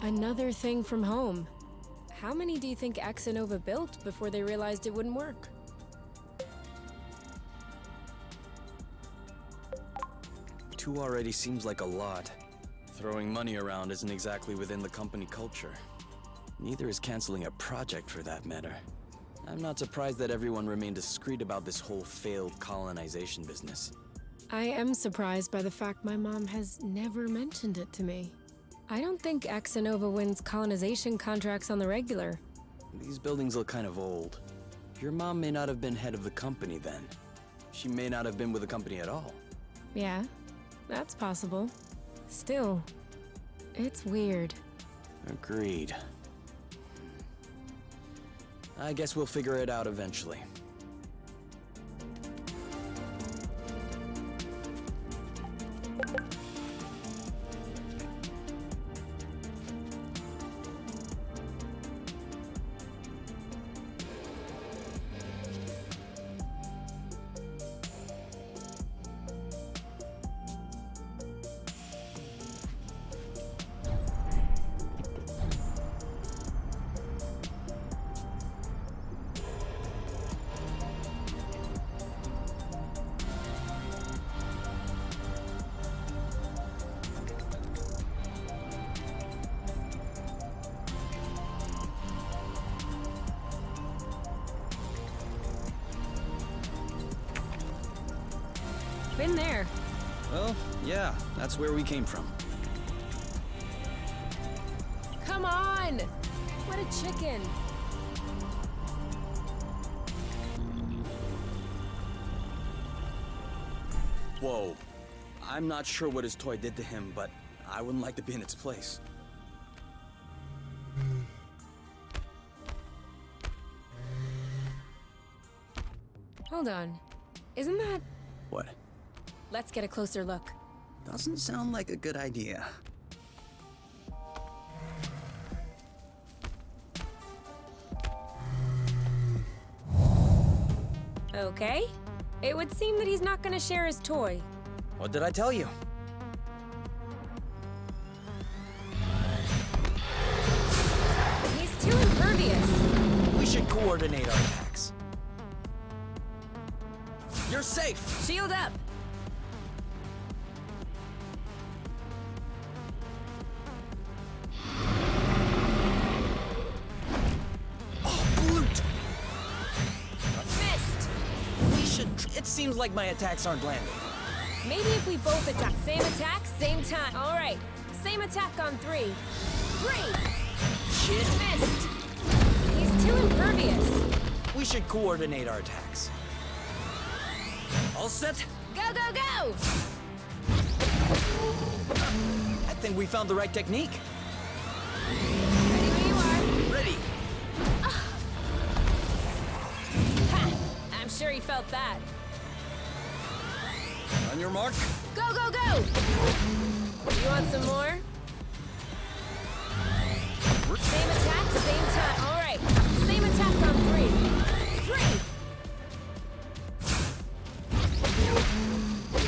Another thing from home. How many do you think Exanova built before they realized it wouldn't work? Two already seems like a lot. Throwing money around isn't exactly within the company culture. Neither is canceling a project for that matter. I'm not surprised that everyone remained discreet about this whole failed colonization business. I am surprised by the fact my mom has never mentioned it to me. I don't think Exanova wins colonization contracts on the regular. These buildings look kind of old. Your mom may not have been head of the company then. She may not have been with the company at all. Yeah, that's possible. Still, it's weird. Agreed. I guess we'll figure it out eventually. Been there. Well, yeah, that's where we came from. Come on! What a chicken! Whoa. I'm not sure what his toy did to him, but I wouldn't like to be in its place. Hold on. Isn't that... What? Let's get a closer look. Doesn't sound like a good idea. Okay. It would seem that he's not gonna share his toy. What did I tell you? He's too impervious. We should coordinate our attacks. You're safe! Shield up. Oh, Blute! Missed. We should... It seems like my attacks aren't landing. Maybe if we both attack. Same attack, same time. All right. Same attack on 3. 3. Shit! Missed. He's too impervious. We should coordinate our attacks. All set? Go, go, go! I think we found the right technique. Ready when you are. Ready. Ha! I'm sure he felt that. On your mark. Go, go, go! You want some more? Same attack, same time. All right. Same attack on 3. 3!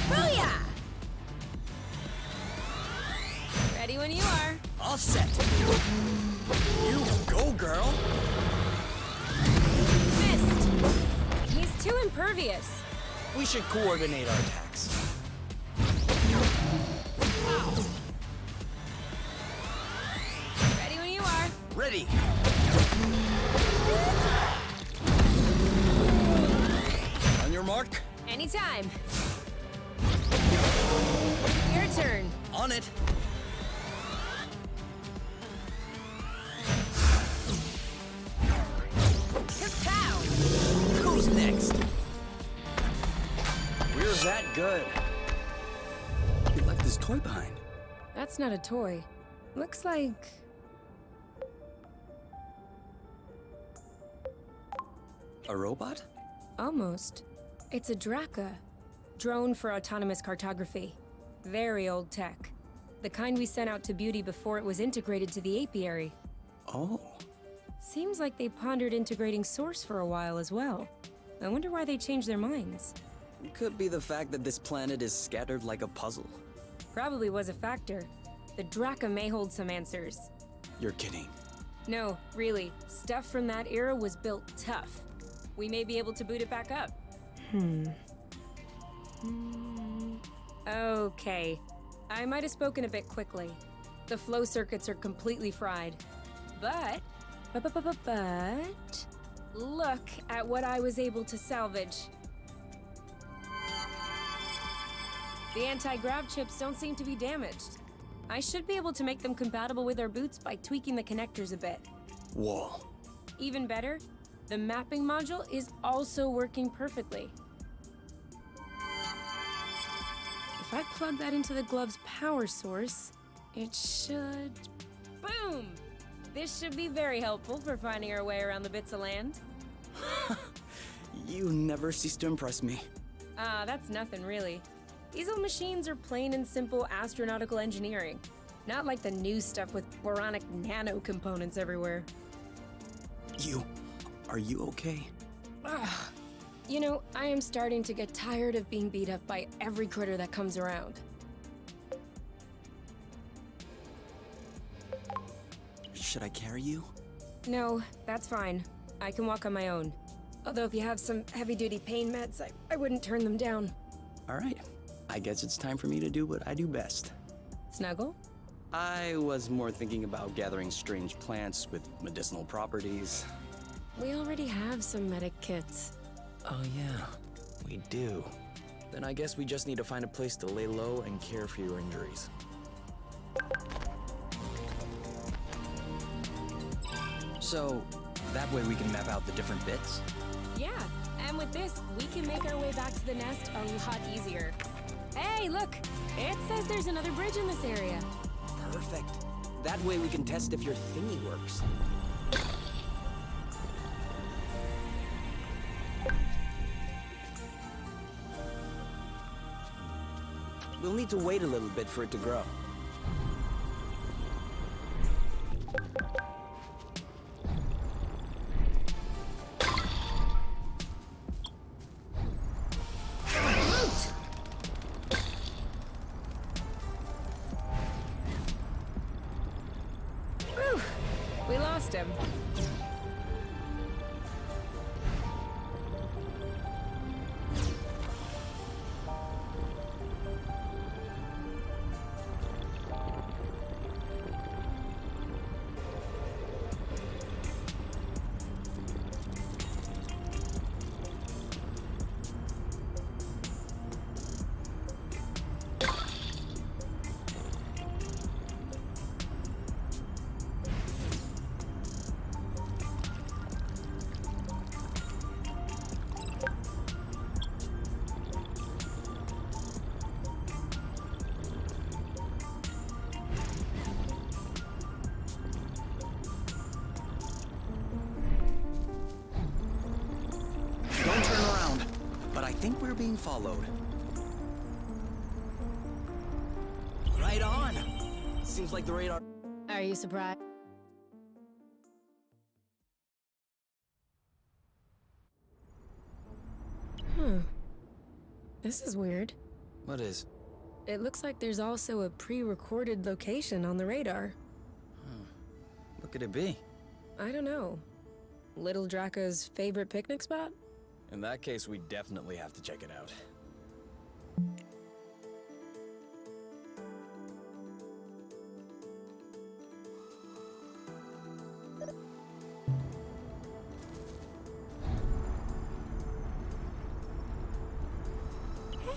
Booyah! Ready when you are. All set. You go, girl. Missed. He's too impervious. We should coordinate our attacks. Ready when you are. Ready. On your mark. Anytime. Your turn. On it. Kapow! Who's next? We're that good. He left his toy behind. That's not a toy. Looks like... A robot? Almost. It's a Draka. Drone for autonomous cartography. Very old tech. The kind we sent out to Beauty before it was integrated to the apiary. Oh. Seems like they pondered integrating Source for a while as well. I wonder why they changed their minds. Could be the fact that this planet is scattered like a puzzle. Probably was a factor. The Draka may hold some answers. You're kidding. No, really. Stuff from that era was built tough. We may be able to boot it back up. Okay. I might have spoken a bit quickly. The flow circuits are completely fried. But look at what I was able to salvage. The anti-grav chips don't seem to be damaged. I should be able to make them compatible with our boots by tweaking the connectors a bit. Whoa. Even better, the mapping module is also working perfectly. If I plug that into the glove's power source, it should... Boom! This should be very helpful for finding our way around the bits of land. You never cease to impress me. Ah, that's nothing really. These old machines are plain and simple astronautical engineering. Not like the new stuff with boronic nano components everywhere. Are you okay? You know, I am starting to get tired of being beat up by every critter that comes around. Should I carry you? No, that's fine. I can walk on my own. Although if you have some heavy-duty pain meds, I wouldn't turn them down. All right. I guess it's time for me to do what I do best. Snuggle? I was more thinking about gathering strange plants with medicinal properties. We already have some medic kits. Oh yeah, we do. Then I guess we just need to find a place to lay low and care for your injuries. So, that way we can map out the different bits? Yeah, and with this, we can make our way back to the nest a lot easier. Hey, look! It says there's another bridge in this area. Perfect. That way we can test if your thingy works. We'll need to wait a little bit for it to grow. Whew! We lost him. Don't turn around. But I think we're being followed. Right on. Seems like the radar. Are you surprised? This is weird. What is? It looks like there's also a pre-recorded location on the radar. What could it be? I don't know. Little Draca's favorite picnic spot? In that case, we definitely have to check it out.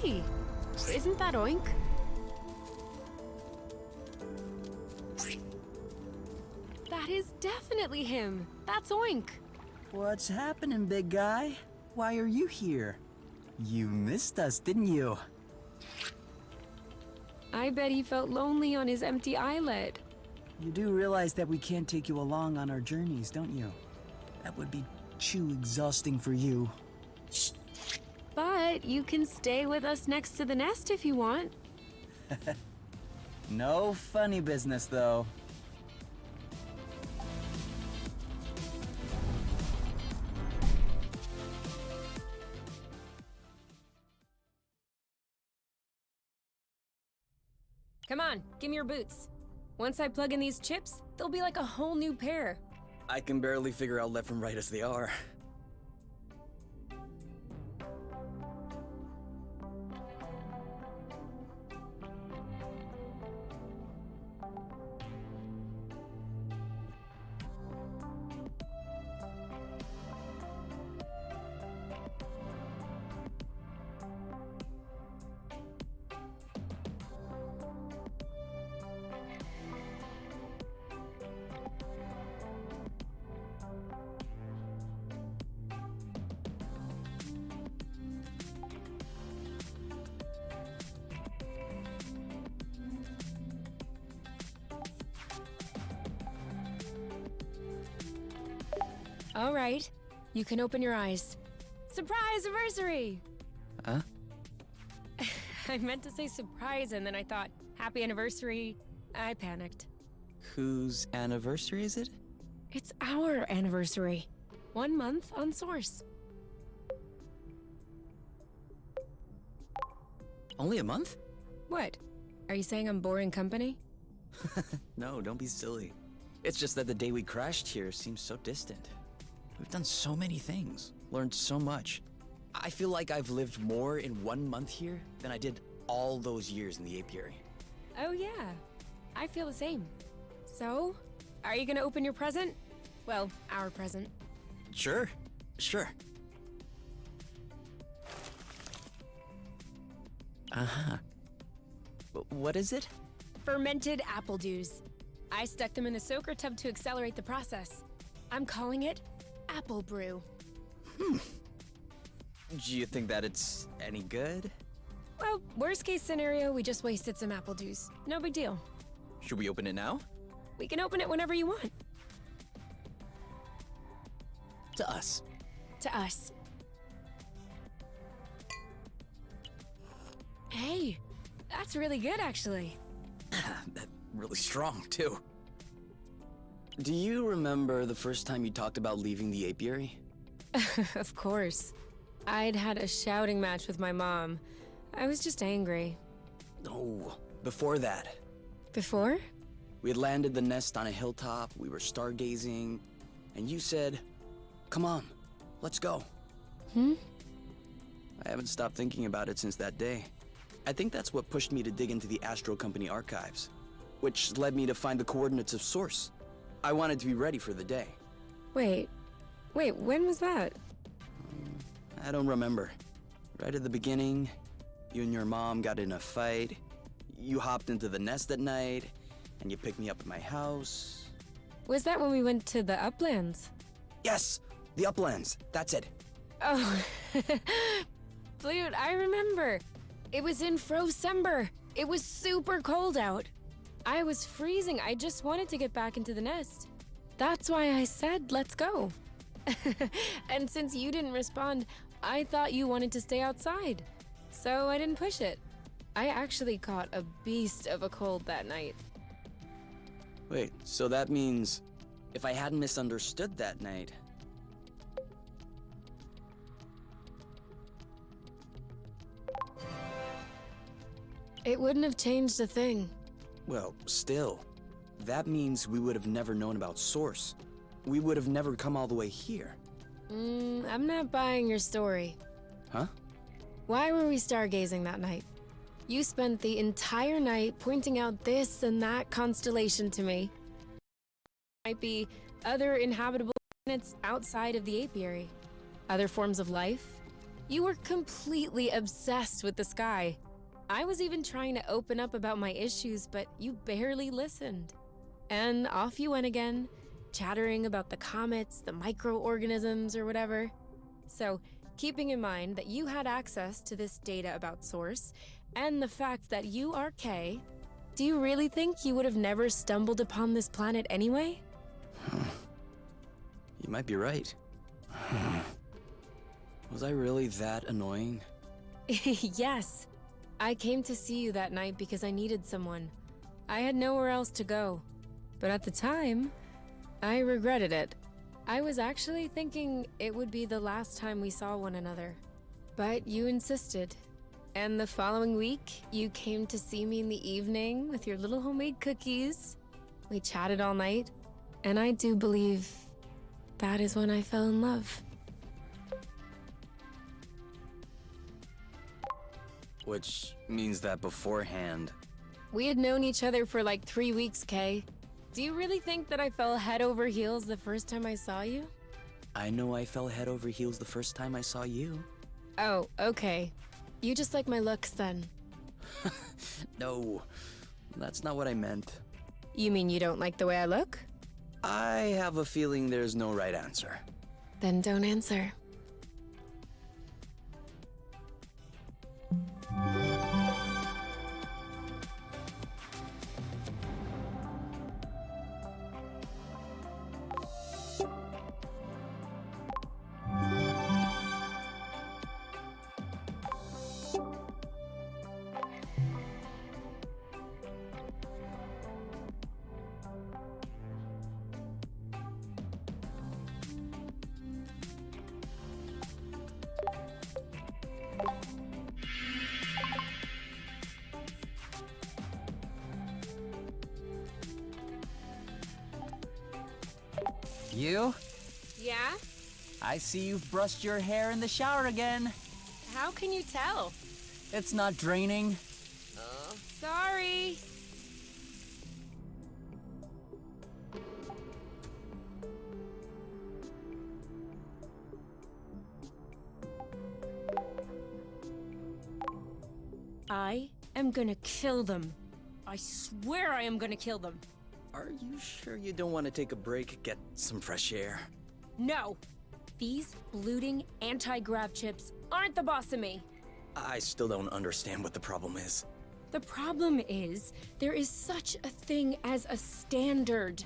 Hey, isn't that Oink? That is definitely him. That's Oink. What's happening, big guy? Why are you here? You missed us, didn't you? I bet he felt lonely on his empty islet. You do realize that we can't take you along on our journeys, don't you? That would be too exhausting for you. But you can stay with us next to the nest if you want. No funny business, though. Come on, give me your boots. Once I plug in these chips, they'll be like a whole new pair. I can barely figure out left from right as they are. All right, you can open your eyes. Surprise anniversary! Huh? I meant to say surprise and then I thought, happy anniversary. I panicked. Whose anniversary is it? It's our anniversary. 1 month on Source. Only a month? What? Are you saying I'm boring company? No, don't be silly. It's just that the day we crashed here seems so distant. We've done so many things, learned so much. I feel like I've lived more in 1 month here than I did all those years in the apiary. Oh yeah, I feel the same. So, are you gonna open your present? Well, our present. Sure, sure. Uh-huh. What is it? Fermented apple dews. I stuck them in the soaker tub to accelerate the process. I'm calling it Apple Brew. Do you think that it's any good? Well, worst case scenario, we just wasted some apple dews. No big deal. Should we open it now? We can open it whenever you want. To us. To us. Hey, That's really good, actually. Really strong, too. Do you remember the first time you talked about leaving the apiary? Of course. I'd had a shouting match with my mom. I was just angry. No, before that. Before? We had landed the nest on a hilltop, we were stargazing, and you said, "Come on, let's go." I haven't stopped thinking about it since that day. I think that's what pushed me to dig into the Astro Company archives, which led me to find the coordinates of Source. I wanted to be ready for the day. Wait, when was that? I don't remember. Right at the beginning, you and your mom got in a fight. You hopped into the nest at night, and you picked me up at my house. Was that when we went to the Uplands? Yes, the Uplands. That's it. Oh, dude, I remember. It was in Frocember. It was super cold out. I was freezing. I just wanted to get back into the nest. That's why I said, let's go. And since you didn't respond, I thought you wanted to stay outside. So I didn't push it. I actually caught a beast of a cold that night. Wait, so that means if I hadn't misunderstood that night... It wouldn't have changed a thing. Well, still, that means we would have never known about Source. We would have never come all the way here. I'm not buying your story. Huh? Why were we stargazing that night? You spent the entire night pointing out this and that constellation to me. Might be other inhabitable planets outside of the apiary. Other forms of life. You were completely obsessed with the sky. I was even trying to open up about my issues, but you barely listened. And off you went again, chattering about the comets, the microorganisms, or whatever. So, keeping in mind that you had access to this data about Source, and the fact that you are Kay, do you really think you would have never stumbled upon this planet anyway? You might be right. Was I really that annoying? Yes. I came to see you that night because I needed someone. I had nowhere else to go. But at the time, I regretted it. I was actually thinking it would be the last time we saw one another. But you insisted. And the following week, you came to see me in the evening with your little homemade cookies. We chatted all night, and I do believe that is when I fell in love. Which means that beforehand... We had known each other for like 3 weeks, Kay. Do you really think that I fell head over heels the first time I saw you? I know I fell head over heels the first time I saw you. Oh, okay. You just like my looks then. No, that's not what I meant. You mean you don't like the way I look? I have a feeling there's no right answer. Then don't answer. You? Yeah? I see you've brushed your hair in the shower again. How can you tell? It's not draining. Sorry. I am gonna kill them. I swear I am gonna kill them. Are you sure you don't want to take a break, get some fresh air? No! These bloating anti-grav chips aren't the boss of me. I still don't understand what the problem is. The problem is, there is such a thing as a standard.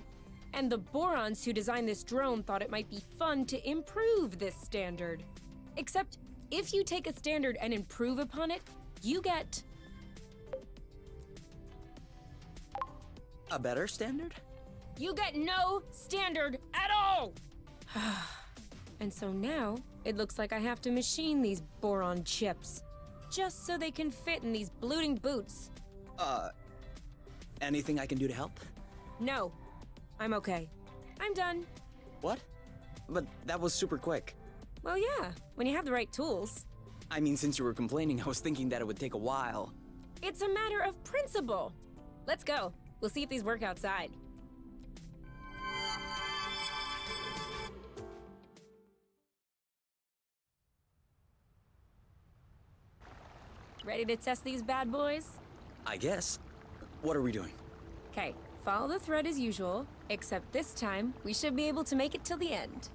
And the Borons who designed this drone thought it might be fun to improve this standard. Except, if you take a standard and improve upon it, you get... A better standard? You get no standard at all! And so now, it looks like I have to machine these boron chips. Just so they can fit in these blooting boots. Anything I can do to help? No. I'm okay. I'm done. What? But that was super quick. Well, yeah, when you have the right tools. I mean, since you were complaining, I was thinking that it would take a while. It's a matter of principle. Let's go. We'll see if these work outside. Ready to test these bad boys? I guess. What are we doing? Okay, follow the thread as usual, except this time, we should be able to make it till the end.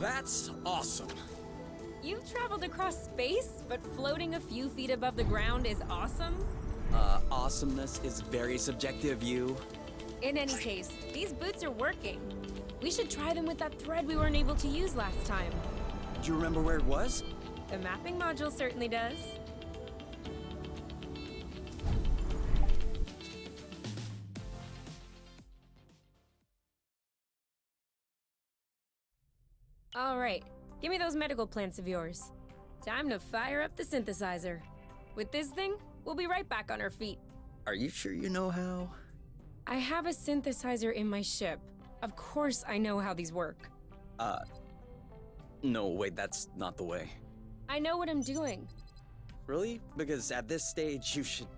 That's awesome. You've traveled across space, but floating a few feet above the ground is awesome? Awesomeness is very subjective, you. In any case, these boots are working. We should try them with that thread we weren't able to use last time. Do you remember where it was? The mapping module certainly does. All right, give me those medical plants of yours. Time to fire up the synthesizer. With this thing, we'll be right back on our feet. Are you sure you know how? I have a synthesizer in my ship. Of course I know how these work. No, wait, that's not the way. I know what I'm doing. Really? Because at this stage, you should...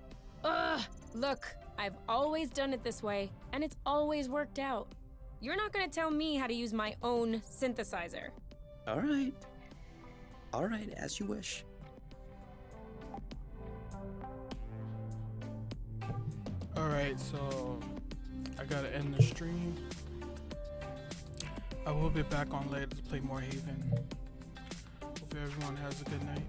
Ugh! Look, I've always done it this way, and it's always worked out. You're not gonna tell me how to use my own synthesizer. All right. All right, as you wish. Alright, so I gotta end the stream. I will be back on later to play more Haven. Hope everyone has a good night.